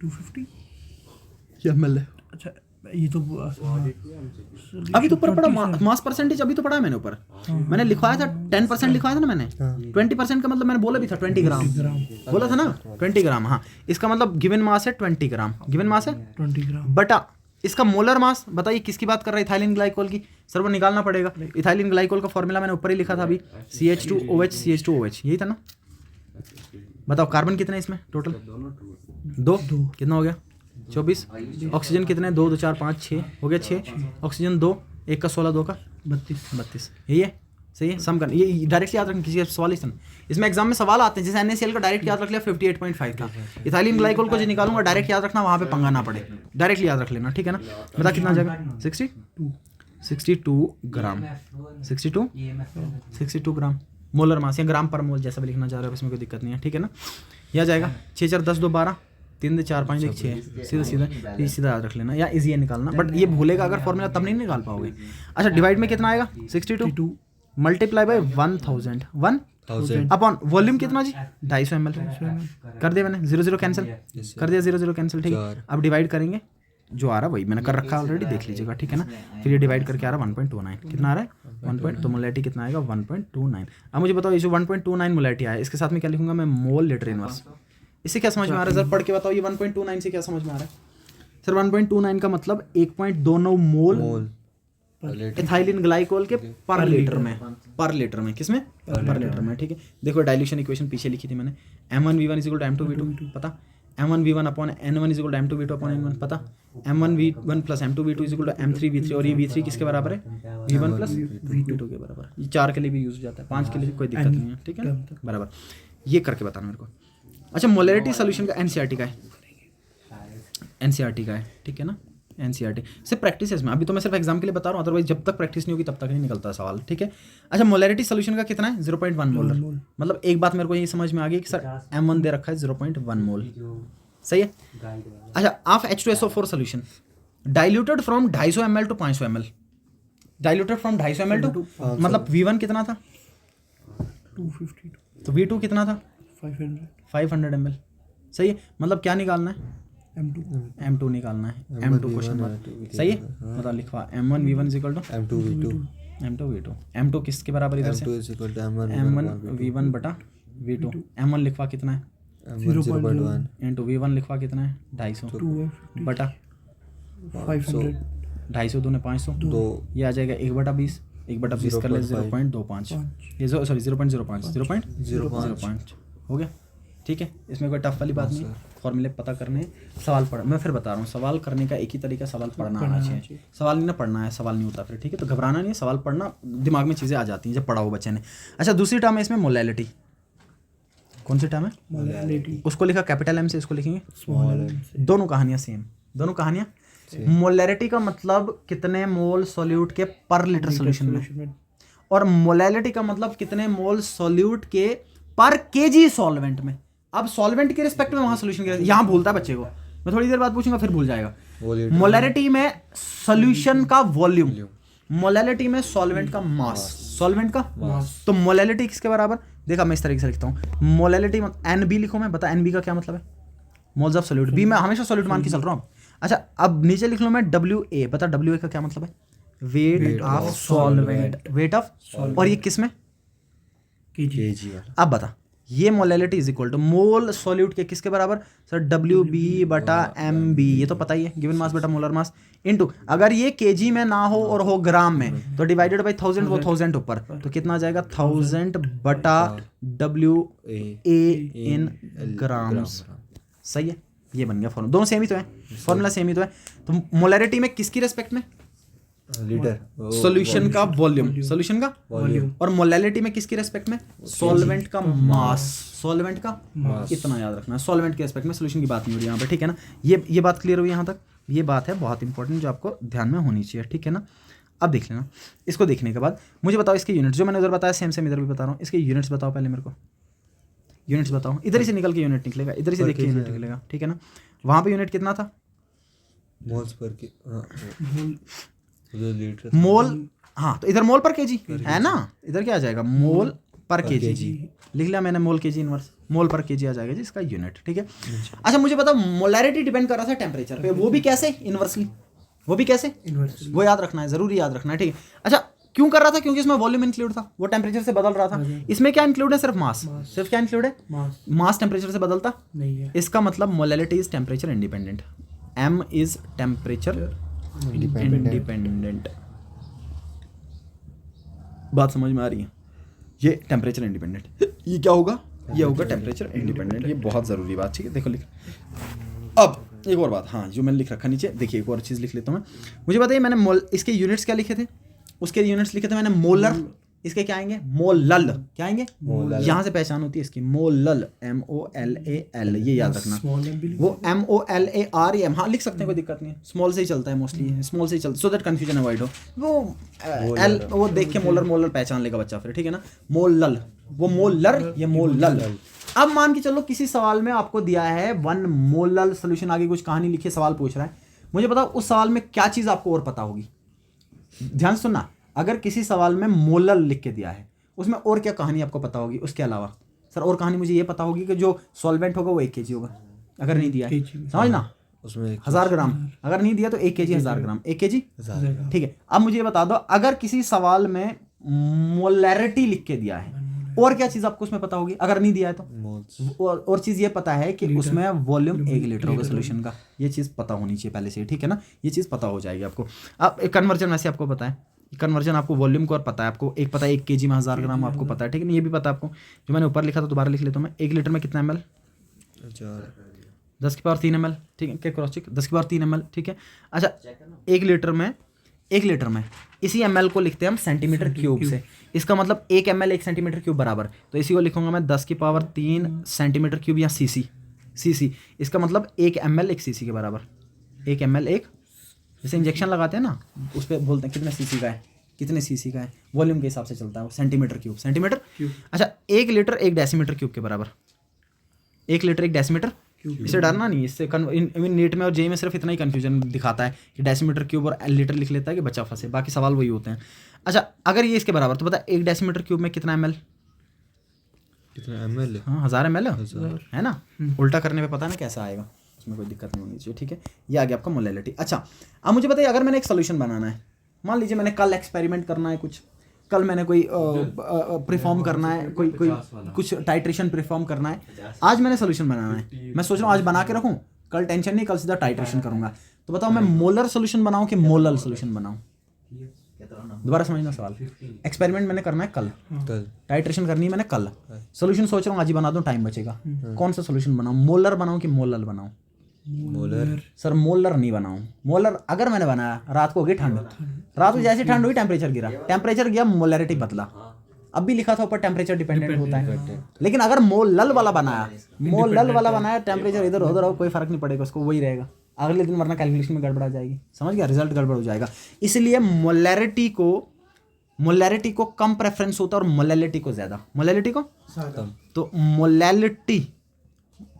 250 ml है। अच्छा, ये तो अभी तो ऊपर पढ़ा मास परसेंटेज, अभी तो पढ़ा है मैंने ऊपर। मैंने लिखवाया था 10% लिखवाया था ना मैंने। 20% का मतलब मैंने बोला भी था 20 ग्राम बोला था ना, 20 ग्राम। हाँ, इसका मतलब गिवन मास है 20 ग्राम, गिवन मास है 20 ग्राम बटा इसका मोलर मास। बताइए किसकी बात कर रहा है? इथाइलिन ग्लाइकोल की। सर वो निकालना पड़ेगा। इथाइलिन ग्लाइकोल का फॉर्मूला मैंने ऊपर ही लिखा था अभी, CH2OH CH2OH, यही था ना। बताओ कार्बन कितने इसमें टोटल? 2। कितना हो गया? 24। ऑक्सीजन कितने? 2 2 4 5 6 हो गया 6। ऑक्सीजन 2, 1 का 16, 2 का 32। यही है, सही है। सम करना, ये डायरेक्ट याद रखना, किसी का सवाल इसमें एग्जाम में सवाल आते हैं। जैसे NaCl का डायरेक्ट याद रख लिया 58.5 था। इथाइलिन ग्लाइकोल को जो निकालूंगा डायरेक्ट याद रखना, वहाँ पे पंगा ना पड़े, डायरेक्टली याद रख लेना, ठीक है ना। बता कितना आ जाएगा? 62 ग्राम। 62 ग्राम मोलर मास, या ग्राम पर मोल जैसा भी लिखना चाह रहे हो, इसमें कोई दिक्कत नहीं है, ठीक है ना। यह आ जाएगा 6 4 10 2 12 3 2 4 5 1 6, सीधा याद रख लेना, या इजी है निकालना। बट ये भूलेगा अगर फॉर्मूला तब नहीं निकाल पाओगे। अच्छा, डिवाइड में कितना आएगा? 62 मल्टीप्लाई बाय 1000 अपॉन वॉल्यूम कितना जी? 250 ml। कर दिया मैंने, 0 0 कैंसिल कर दिया, 0 0 कैंसिल, ठीक है। अब डिवाइड करेंगे जो आ रहा है वही मैंने कर रखा है ऑलरेडी, देख लीजिएगा, ठीक है ना। फिर ये डिवाइड करके आ रहा है 1.29, कितना आ रहा है 1. तो मोलैरिटी कितना आएगा 1.29। अब मुझे बताओ ये जो 1.29 मोलैरिटी आया इसके साथ में क्या लिखूंगा मैं, मोल लीटर इनवर्स। इससे क्या समझ में आ रहा है सर, पढ़ के बताओ ये 1.29 से क्या समझ में आ रहा है सर। 1.29 का मतलब 1.29 मोल इथाइलिन ग्लाइकोल के पर लीटर में, किसमें पर लीटर में, ठीक है। देखो डाइल्यूशन इक्वेशन पीछे लिखी थी मैंने, m1v1 = m2v2 पता, m1v1 upon n1 = m2v2 upon n1 पता, m1v1 प्लस m2v2 = m3v3, और ये v3 किसके बराबर है, v1 प्लस v2 के बराबर। ये 4 के लिए भी यूज हो जाता है, 5 के लिए कोई दिक्कत नहीं है, ठीक है ना, बराबर। ये करके बताना मेरे को। अच्छा मोलैरिटी सोल्यूशन का एनसीईआरटी का है, एनसीईआरटी का है, ठीक है ना, एनसीईआरटी सिर्फ प्रैक्टिस है इसमें। अभी तो मैं सिर्फ एग्जाम के लिए बता रहा हूँ, अदरवाइज जब तक प्रैक्टिस नहीं होगी तब तक नहीं निकलता सवाल, ठीक है। अच्छा मोलैरिटी सोल्यूशन का कितना है 0.1 मोलर, मतलब एक बात मेरे को ये समझ में आ गई कि सर m1 दे रखा है 0.1 मोल, सही है। अच्छा of H2SO4 solution diluted from 250 ml to 500 ml, diluted from 250 ml to मतलब V1 कितना था 252, तो V2 कितना था 500 ml, सही है। मतलब क्या निकालना है M2 निकालना है, M2 क्वेश्चन मार्क, सही है। मतलब लिखवा m1v1 = m2v2, m2 किसके बराबर इधर से m1v1 बटा v2, m1 लिखवा कितना है 0.1 इंटू v1 लिखवा कितना है 250 बटा 500, 250 दूने 500, ये आ जाएगा 1/20, 1/20 कर ले 0.25, ये सॉरी 0.05 हो गया, ठीक है। इसमें कोई टफ वाली बात नहीं, फॉर्मूले पता करने, सवाल पढ़, मैं फिर बता रहा हूँ सवाल करने का एक ही तरीका, सवाल पढ़ना आना चाहिए, सवाल नहीं ना पढ़ना है, सवाल नहीं होता फिर, ठीक है। तो घबराना नहीं है, सवाल पढ़ना, दिमाग में चीज़ें आ जाती हैं जब पढ़ा हो बच्चे ने। अच्छा दूसरी टर्म है इसमें मोलैलिटी, कौन सी टर्म है मोलैलिटी, उसको लिखा कैपिटल M से, इसको लिखेंगे स्मॉल m। दोनों कहानियाँ सेम, दोनों कहानियाँ। मोलैरिटी का मतलब कितने मोल सॉल्यूट के पर लीटर सोल्यूशन में, और मोलैलिटी का मतलब कितने मोल सॉल्यूट के पर केजी सॉल्वेंट में। अब सॉल्वेंट के रिस्पेक्ट में वहां सोल्यूशन के, यहाँ भूलता है बच्चे को, मैं थोड़ी देर बाद पूछूंगा फिर भूल जाएगा। मोलैरिटी में सॉल्यूशन का वॉल्यूम, मोलैलिटी में सॉल्वेंट का मास, सॉल्वेंट का मास। तो मोलैलिटी किसके बराबर, देखा मैं इस तरीके से लिखता हूँ, मोलैलिटी NB लिखो, मैं बता NB का क्या मतलब है, मोल्स ऑफ सॉल्यूट, B मैं हमेशा सॉल्यूट मान के चल रहा हूँ। अच्छा अब नीचे लिख लो मैं WA, बता WA का क्या मतलब है, weight of solvent, weight of, और ये किस में केजी। अब बता ये molality is equal to mole solute के किसके बराबर सर, WB बटा MB, ये तो पता ही है, गिवन मास बटा मोलर मास, इनटू अगर ये केजी में ना हो और हो ग्राम में तो डिवाइडेड बाय 1000, वो 1000 ऊपर, तो कितना आ जाएगा 1000 बटा WA इन ग्राम्स, सही है। ये बन गया फॉर्मूला, दोनों सेम ही तो है, फॉर्मूला सेम ही तो है। तो मोलैरिटी में किसकी रेस्पेक्ट में, लीटर, सॉल्यूशन का वॉल्यूम, सॉल्यूशन का वॉल्यूम, और मोलैलिटी में किसकी रेस्पेक्ट में, सॉल्वेंट का मास, सॉल्वेंट का मास, इतना याद रखना है, सॉल्वेंट के रेस्पेक्ट में, सॉल्यूशन की बात नहीं हो रही यहाँ पे, ठीक है ना। ये बात क्लियर हुई यहाँ तक, ये बात है बहुत इंपॉर्टेंट जो आपको ध्यान में होनी चाहिए, ठीक है ना। अब देख लेना, इसको देखने के बाद मुझे बताओ इसके यूनिट्स, जो मैंने उधर बताया सेम सेम इधर भी बता रहा हूँ, इसके यूनिट्स बताओ पहले मेरे को, यूनिट्स बताओ, इधर ही से निकल के यूनिट निकलेगा, इधर ही से देख के यूनिट निकलेगा, ठीक है ना। वहाँ पे यूनिट कितना था, मोल्स पर के, लीटर मोल, हाँ तो इधर मोल पर केजी है ना, इधर क्या आ जाएगा मोल पर केजी, लिख लिया मैंने मोल केजी इनवर्स, मोल पर केजी आ जाएगा जी इसका यूनिट, ठीक है। अच्छा मुझे बताओ मोलैरिटी डिपेंड कर रहा था टेम्परेचर पे, वो भी कैसे, इनवर्सली, वो भी कैसे, वो याद रखना है, जरूरी याद रखना है, ठीक है। अच्छा क्यों कर रहा था, क्योंकि इसमें वॉल्यूम इंक्लूड था, वो टेम्परेचर से बदल रहा था। इसमें क्या इंक्लूड है, सिर्फ मास, सिर्फ क्या इंक्लूड है, मास टेम्परेचर से बदलता नहीं है। इसका मतलब molality is temperature independent, M is temperature independent, बात समझ में आ रही है, ये टेम्परेचर इंडिपेंडेंट, ये क्या होगा, ये होगा टेम्परेचर इंडिपेंडेंट, ये बहुत ज़रूरी बात, ठीक है। देखो लिख, अब एक और बात, हाँ जो मैंने लिख रखा नीचे, देखिए एक और चीज़ लिख लेता हूँ मैं, मुझे बताइए मैंने मोल, इसके यूनिट्स क्या लिखे थे, उसके यूनिट्स लिखे थे मैंने मोलर, इसके क्या आएंगे मोलल, क्या आएंगे यहाँ से पहचान होती है इसकी, मोलल, MOLAL, ये याद रखना, वो MOLAREM, हाँ लिख सकते हैं कोई दिक्कत नहीं है, स्मॉल से ही चलता है मोस्टली, स्मॉल से ही चलता है, सो दैट कंफ्यूजन अवॉइड हो, वो एल वो देख के मोलर पहचान लेगा बच्चा फिर, ठीक है ना। मोलल, वो मोलर, ये मोलल। अब मान के चलो किसी सवाल में आपको दिया है 1 मोलल सोल्यूशन, आगे कुछ कहानी लिखी, सवाल पूछ रहा है, मुझे बताओ उस सवाल में क्या चीज़ आपको और पता होगी, ध्यान सुनना, अगर किसी सवाल में मोलल लिख के दिया है उसमें और क्या कहानी आपको पता होगी उसके अलावा, सर और कहानी मुझे ये पता होगी कि जो सॉल्वेंट होगा वो 1 kg होगा, अगर नहीं दिया है समझना, उसमें 1000 ग्राम, अगर नहीं दिया तो 1 kg 1000 ग्राम, 1 kg 1000 ठीक है। अब मुझे ये बता दो, अगर किसी सवाल में मोलैरिटी लिख के दिया है, और क्या चीज आपको उसमें पता होगी अगर नहीं दिया है तो? मोल्स। और चीज ये पता है कि उसमें वॉल्यूम 1 लीटर होगा सोल्यूशन का, ये चीज पता होनी चाहिए पहले से, ठीक है ना, ये चीज पता हो जाएगी आपको। अब एक कन्वर्जन वैसे आपको पता है, कन्वर्जन आपको वॉल्यूम को और पता है, आपको एक पता है 1 kg में 1000 ग्राम आपको पता है, ठीक है ना, ये भी पता है आपको। जो मैंने ऊपर लिखा था दोबारा लिख लेता हूँ मैं, 1 लीटर में कितना ml? 10 की पावर 3 ml, ठीक है, क्या क्रॉस चेक, 10 की पावर 3 ml, ठीक है। अच्छा 1 लीटर में इसी ml को लिखते हैं हम सेंटीमीटर क्यूब से, इसका मतलब 1 ml 1 सेंटीमीटर क्यूब बराबर, तो इसी को लिखूंगा मैं 10 की पावर 3 सेंटीमीटर क्यूब या cc, इसका मतलब 1 ml 1 cc के बराबर, 1 ml 1, जैसे इंजेक्शन लगाते हैं ना उस पर बोलते हैं कितने cc का है, कितने cc का है, वॉल्यूम के हिसाब से चलता है वो, सेंटीमीटर क्यूब। अच्छा 1 लीटर 1 डेसीमीटर क्यूब के बराबर, 1 लीटर 1 डेसीमीटर, इसे डरना नहीं, इससे नीट में और जेई में सिर्फ इतना ही कंफ्यूजन दिखाता है कि डेसीमीटर क्यूब और लीटर लिख लेता है कि बच्चा फंसे, बाकी सवाल वही होते हैं। अच्छा अगर ये इसके बराबर तो पता 1 डेसीमीटर क्यूब में कितना ml? कितना ml? हाँ 1000 ml है ना, उल्टा करने पे पता है ना कैसा आएगा, उसमें कोई दिक्कत नहीं होनी चाहिए, ठीक है। ये आ गया आपका मोलैलिटी। अच्छा अब मुझे बताइए, अगर मैंने एक सोल्यूशन बनाना है, मान लीजिए मैंने कल एक्सपेरिमेंट करना है कुछ, कल मैंने कोई परफॉर्म करना है, कोई कुछ टाइट्रेशन परफॉर्म करना है, आज मैंने सोल्यूशन बनाना है, मैं सोच रहा हूँ आज बना के रखूँ, कल टेंशन नहीं, कल सीधा टाइट्रेशन करूंगा, तो बताओ मैं मोलर सोल्यूशन बनाऊँ कि मोलल सोल्यूशन बनाऊँ? दोबारा समझना सवाल, एक्सपेरिमेंट मैंने करना है कल, टाइट्रेशन करनी है मैंने कल, सोल्यूशन सोच रहा हूँ आज ही बना दूँ, टाइम बचेगा, कौन सा सोल्यूशन बनाऊँ, मोलर बनाऊँ कि मोलल बनाऊँ? मोलर। सर मोलर नहीं बनाऊँ, मोलर अगर मैंने बनाया रात को हो गई ठंड, रात को जैसे ठंड हुई टेम्परेचर गिरा, टेम्परेचर गया मोलैरिटी बदला, अब भी लिखा था ऊपर टेम्परेचर डिपेंडेंट होता है, लेकिन अगर मोलल वाला बनाया टेम्परेचर इधर उधर हो कोई फर्क नहीं पड़ेगा उसको, वही रहेगा अगले दिन, वरना कैलकुलेशन में गड़बड़ा जाएगी, समझ गया, रिजल्ट गड़बड़ हो जाएगा। इसलिए मोलैरिटी को कम प्रेफरेंस होता है और मोलैलिटी को ज्यादा, मोलैलिटी को तो molality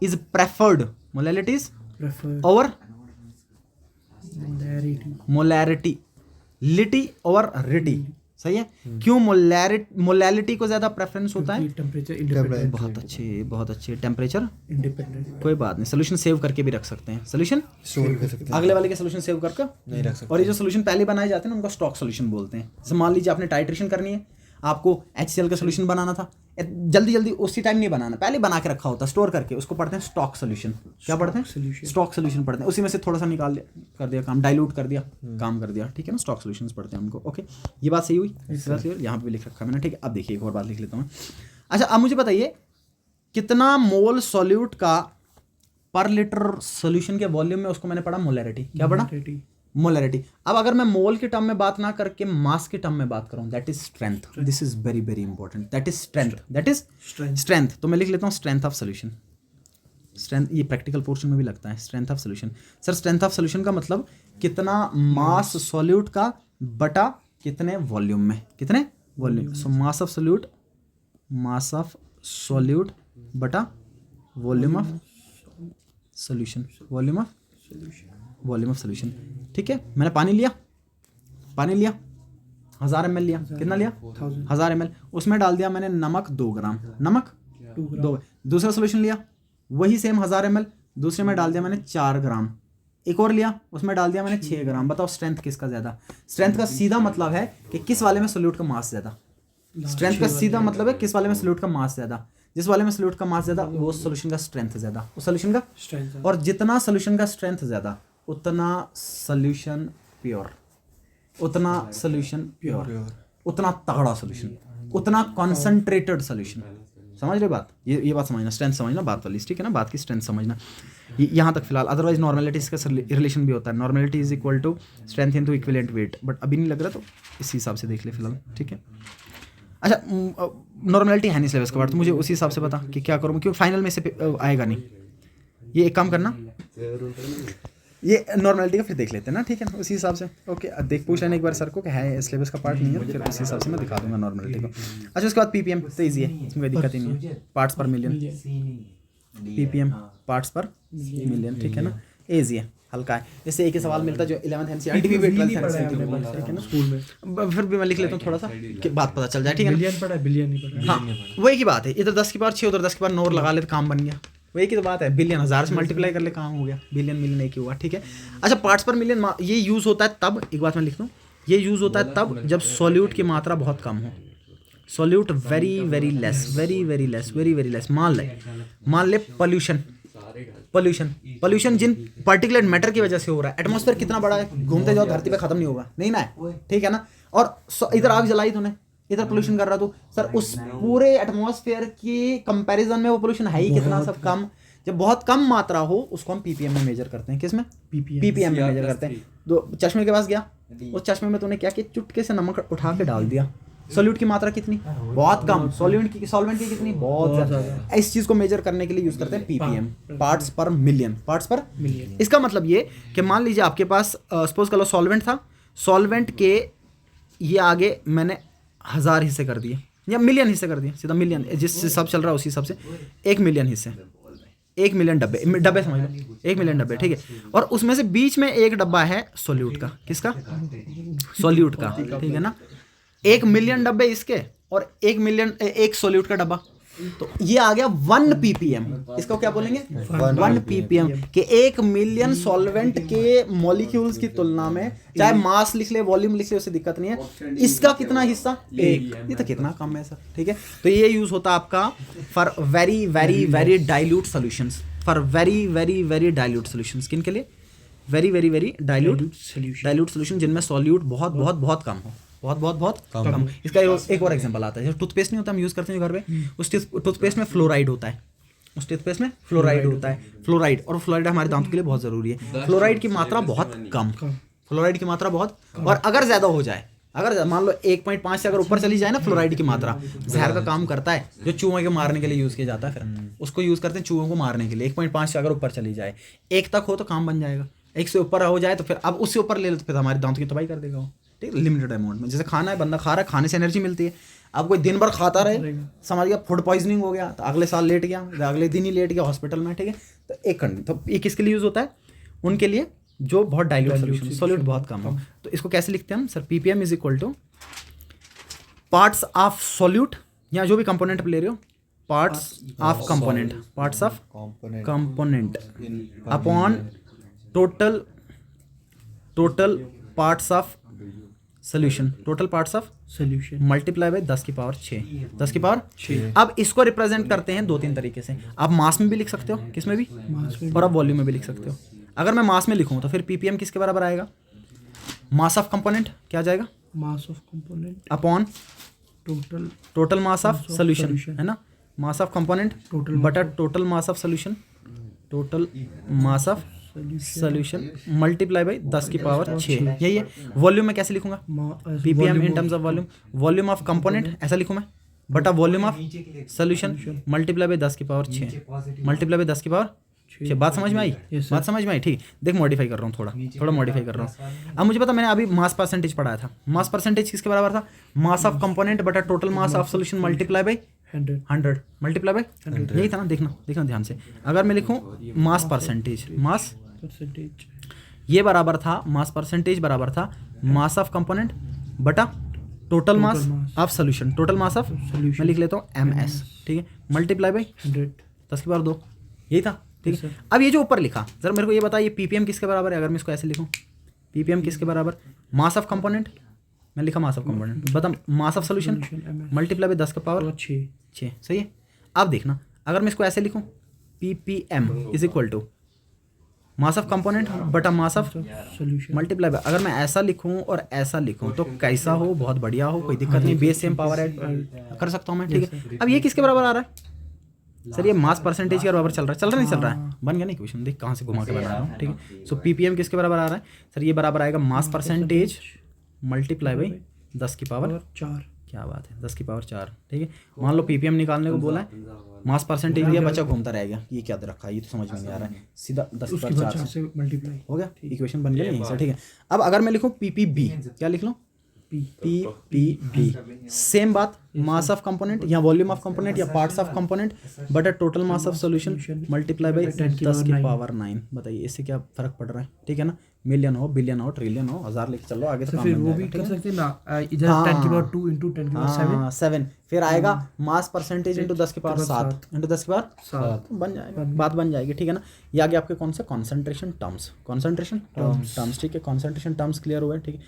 is preferred, molality is over molarity, लिटी ओवर रिटी, सही है। क्यों मोलैलिटी को ज्यादा प्रेफरेंस होता है? टेम्परेचर बहुत अच्छे टेम्परेचर इंडिपेंडेंट, कोई बात नहीं, सोल्यूशन सेव करके भी रख सकते हैं, सोल्यूशन स्टोर कर सकते हैं, अगले वाले के सोल्यूशन सेव करके नहीं रख सकते। और ये जो सोल्यूशन पहले बनाए जाते हैं ना उनको स्टॉक सोल्यूशन बोलते हैं। जैसे मान लीजिए आपने टाइट्रेशन करनी है, आपको HCl का सोल्यूशन बनाना था, जल्दी उसी टाइम नहीं बनाना, पहले बना के रखा होता है स्टोर करके, उसको पढ़ते हैं स्टॉक सोल्यूशन। क्या पढ़ते हैं? स्टॉक सोल्यूशन पढ़ते हैं, उसी में से थोड़ा सा निकाल कर दिया काम, डाइल्यूट कर दिया काम कर दिया, ठीक है ना, स्टॉक सोल्यूशंस पढ़ते हैं उनको। ओके ये बात सही हुई, यहाँ पे भी लिख रखा है मैंने, ठीक है। अब देखिए एक और बात लिख लेता हूँ। अच्छा अब मुझे बताइए कितना मोल सॉल्यूट का पर लीटर सोल्यूशन के वॉल्यूम में, उसको मैंने पढ़ा मोलैरिटी, क्या पढ़ा? मोलैरिटी। अब अगर मैं मोल के टर्म में बात ना करके मास के टर्म में बात करूं, that is strength, this is very very important, that is strength, तो मैं लिख लेता हूं स्ट्रेंथ ऑफ सोल्यूशन। स्ट्रेंथ ये प्रैक्टिकल पोर्शन में भी लगता है, strength of solution. Sir strength of solution का मतलब कितना मास सॉल्यूट का बटा कितने वॉल्यूम में, कितने volume, so mass of solute बटा volume of solution, volume of solution, ठीक है। मैंने पानी लिया 1000 ml लिया, कितना लिया? 1000 ml, उसमें डाल दिया मैंने नमक 2 ग्राम, नमक 2। दूसरा सोल्यूशन लिया वही सेम 1000 ml, दूसरे में डाल दिया मैंने 4 ग्राम, एक और लिया उसमें डाल दिया मैंने 6 ग्राम। बताओ स्ट्रेंथ किसका ज्यादा? स्ट्रेंथ का सीधा मतलब है कि किस वाले में सोल्यूट का मास ज्यादा, स्ट्रेंथ का सीधा मतलब है किस वाले में सोल्यूट का मास ज्यादा, जिस वाले में सोल्यूट का मास ज्यादा वो सोल्यूशन का स्ट्रेंथ ज्यादा, उस सोल्यूशन का स्ट्रेंथ, और जितना सोल्यूशन का स्ट्रेंथ ज्यादा उतना सोल्यूशन प्योर, उतना सोल्यूशन प्योर, उतना तगड़ा सोल्यूशन, उतना कॉन्सेंट्रेटेड सोल्यूशन। समझ रहे बात? ये बात समझना, स्ट्रेंथ समझना बात वाली, ठीक है ना, बात की स्ट्रेंथ समझना यहाँ तक फिलहाल। अदरवाइज नॉर्मेलिटी इसका रिलेशन भी होता है, normality is equal to strength into equivalent weight, but अभी नहीं लग रहा तो इस हिसाब से देख ले फिलहाल, ठीक है। अच्छा नॉर्मेलिटी है नहीं सिलेबस का पार्ट, तो मुझे उसी हिसाब से बता कि क्या करूँ, क्योंकि फाइनल में से आएगा नहीं। ये एक काम करना, ये नॉर्मेलिटी का फिर देख लेते हैं ना, ठीक है, उसी हिसाब से। ओके देख पूछ लेना एक बार सर को कि है सिलेबस का पार्ट नहीं है, फिर उसी हिसाब से मैं दिखा दूंगा नॉर्मेलिटी को। अच्छा उसके बाद पीपीएम तो ईजी है, इसमें कोई दिक्कत ही नहीं है, पार्ट्स पर मिलियन, पीपीएम पार्ट्स पर मिलियन, ठीक है ना, ईजी है, हल्का है। जैसे एक ही सवाल मिलता है जो 11th एनसीईआरटी भी 12th एनसीईआरटी में बनता है, ठीक है ना, स्कूल में, फिर भी मैं लिख लेता हूँ थोड़ा सा कि बात पता चल जाए, ठीक है ना। बिलियन पढ़ा, बिलियन नहीं पढ़ा, हाँ वही की बात है, इधर 10 की पावर 6 उधर 10 की पावर 9 लगा ले तो काम बन गया, वही की तो बात है, बिलियन 1000 से मल्टीप्लाई कर ले, काम हो गया, बिलियन मिलियन एक ही हुआ, ठीक है। अच्छा पार्ट्स पर मिलियन ये यूज़ होता है तब, एक बात मैं लिख दूँ, ये यूज़ होता है तब जब सॉल्यूट की मात्रा बहुत कम हो, solute very very less, very very less, very very less. मान ले पोल्यूशन जिन पर्टिकुलर मैटर की वजह से हो रहा है। एटमॉस्फेयर कितना बड़ा है, घूमते जाओ धरती पे खत्म नहीं होगा, नहीं ना है, ठीक है ना। और इधर आग जलाई तूने, इधर पोल्यूशन कर रहा तू, सर उस पूरे एटमॉस्फेयर की कंपैरिजन में वो पोल्यूशन है ही कितना, सब कम। जब बहुत कम मात्रा हो उसको हम पीपीएम में मेजर करते हैं, किसमें, पीपीएम में मेजर करते हैं। तो चश्मे के पास गया, उस चश्मे में तूने क्या किया, चुटके से नमक उठा के डाल दिया, सॉल्यूट की मात्रा कितनी, बहुत कम, सॉल्वेंट की कितनी, बहुत ज़्यादा। इस चीज़ को मेजर करने के लिए यूज़ करते हैं पीपीएम, पार्ट्स पर मिलियन। इसका मतलब ये कि मान लीजिए आपके पास सपोज कर लो सॉल्वेंट था, सॉल्वेंट के ये आगे मैंने 1000 हिस्से कर दिए या मिलियन हिस्से कर दिए, सीधा मिलियन, जिस हिसाब चल रहा है उसी हिसाब से 1 मिलियन हिस्से, 1 मिलियन डब्बे समझ लो, 1 मिलियन डब्बे, ठीक है। और उसमें से बीच में एक डब्बा है सॉल्यूट का, किसका, सॉल्यूट का, ठीक है ना। 1 मिलियन डब्बे इसके और 1 सॉल्यूट का डब्बा, तो ये आ गया 1 ppm। इसको क्या बोलेंगे, 1 ppm के 1 मिलियन सॉल्वेंट के मॉलिक्यूल्स की तुलना में, चाहे मास लिख ले वॉल्यूम लिख ले उससे दिक्कत नहीं है, इसका कितना हिस्सा, 1, ये तो कितना कम है सर, ठीक है। तो ये यूज होता है आपका for very very very dilute solutions, for very very very dilute solutions, किन के लिए, very very very dilute solution जिनमें सॉल्यूट बहुत बहुत बहुत कम हो, बहुत कम। इसका एक और एग्जांपल आता है, टूथपेस्ट नहीं होता हम यूज़ करते हैं घर पे, उस टूथपेस्ट में फ्लोराइड होता है, फ्लोराइड, और फ्लोराइड हमारे दांतों के लिए बहुत ज़रूरी है। फ्लोराइड की मात्रा बहुत कम, और अगर ज़्यादा हो जाए, अगर मान लो 1.5 से अगर ऊपर चली जाए ना फ्लोराइड की मात्रा, जहर का काम करता है, जो चूहों के मारने के लिए यूज़ किया जाता है, फिर उसको यूज़ करते हैं चूहों को मारने के लिए। 1.5 से अगर ऊपर चली जाए, 1 तक हो तो काम बन जाएगा, 1 से ऊपर हो जाए तो फिर अब उससे ऊपर ले लो तो फिर हमारे दांतों की तबाही कर देगा वो, ठीक है। लिमिटेड अमाउंट में, जैसे खाना है, बंदा खा रहा है, खाने से एनर्जी मिलती है। अब कोई दिन भर खाता रहे, समझ गया फूड पॉइजनिंग हो गया, तो अगले साल लेट गया, अगले दिन ही लेट गया हॉस्पिटल में, ठीक है। तो एक कंडीशन, तो ये किसके लिए यूज़ होता है, उनके लिए जो बहुत डाइल्यूट सॉल्यूशन, सॉल्यूट बहुत कम हो। तो इसको कैसे लिखते हैं हम sir, ppm is equal two parts of solute, या जो भी कंपोनेंट ले रहे हो, parts of component upon total parts of solution, multiply bye 10 की पावर 6। अब इसको रिप्रेजेंट करते हैं 2-3 तरीके से। आप मास में भी लिख सकते हो, किसमें भी, और आप वॉल्यूम में भी लिख सकते हो। अगर मैं मास में लिखूं तो फिर पीपीएम किसके बराबर आएगा, मास ऑफ कंपोनेंट क्या आ जाएगा, मास of component upon total mass of solution, है ना, मास ऑफ कंपोनेंट बटा total mass of solution, total mass of solution multiply by 10 की पावर 6, यही है। वॉल्यूम में कैसे लिखूंगा, ppm in terms of volume of component ऐसा लिखूं मैं, बटा volume of solution multiply by 10 की पावर 6, मल्टीप्लाई बाई 10 की पावर 6। बात समझ में आई, बात समझ में आई, ठीक। देख मॉडिफाई कर रहा हूँ, थोड़ा मॉडिफाई कर रहा हूँ। अब मुझे पता, मैंने अभी मास परसेंटेज पढ़ाया था, मास परसेंटेज किसके बराबर था, मास ऑफ कंपोनेंट बटा total mass of solution multiply by 100, multiply by 100, यही था ना। देखना ध्यान से, अगर मैं लिखूँ मास परसेंटेज, ये बराबर था, मास परसेंटेज बराबर था मास ऑफ कंपोनेंट बटा total mass of solution, total mass of solution मैं लिख लेता हूँ MS, ठीक है, मल्टीप्लाई बाई 100, 10 की पावर 2, यही था, ठीक है। अब ये जो ऊपर लिखा, जरा मेरे को ये बताइए पीपीएम किसके बराबर है, अगर मैं इसको ऐसे लिखूँ, पीपीएम किसके बराबर, मास ऑफ कंपोनेंट, मैं लिखा मास ऑफ कंपोनेंट बता मास ऑफ सोल्यूशन मल्टीप्लाई बाई 10 का पावर 6, सही है। अब देखना, अगर मैं इसको ऐसे लिखूँ, PPM is equal to mass of component बटा mass of solution multiply by, अगर मैं ऐसा लिखूं और ऐसा लिखूं तो कैसा हो, बहुत बढ़िया हो, कोई दिक्कत नहीं, बेस सेम पावर ऐड कर सकता हूं मैं, ठीक है। अब ये किसके बराबर आ रहा है सर, ये मास परसेंटेज के बराबर चल रहा है, नहीं चल रहा है, बन गया नहीं क्वेश्चन, देख कहाँ से घुमा के बना रहा हूँ, ठीक है। सो पीपीएम किसके बराबर आ रहा है सर, ये बराबर आएगा मास परसेंटेज मल्टीप्लाई बाई 10 की पावर 4, क्या बात है, 10 की पावर 4, ठीक है। मान लो पीपीएम निकालने को बोला है, मास परसेंटेज दिया, बच्चा घूमता रह गया, ये क्या रखा है, ये तो समझ में नहीं आ रहा है, सीधा 10 की पावर 4 से मल्टीप्लाई हो गया, इक्वेशन बन गया यहीं से, ठीक है। अब अगर मैं लिखूँ पीपीबी, क्या लिख लूँ, पीपीबी, सेम बात, मास ऑफ कंपोनेंट या वॉल्यूम ऑफ कंपोनेंट या parts of component but total mass of solution multiply by 10 की पावर 9, बताइए इससे क्या फर्क पड़ रहा है, ठीक है ना। मिलियन हो, बिलियन हो, ट्रिलियन हो, 1000 लेके चलो आगे से तो काम फिर बन वो जाएगा, भी ठीक कर है? सकते हैं ना, इधर हाँ, 10 की पावर 2 इंटू 10 की पावर 7। हाँ 7 फिर आएगा मास परसेंटेज इंटू 10 की पावर 7 इंटू 10 की पावर 7 बन जाएगा, बात बन जाएगी, ठीक है ना? ये आगे आपके कौन से कॉन्सेंट्रेशन टर्म्स, ठीक है, कॉन्सेंट्रेशन टर्म्स क्लियर हुए, ठीक है?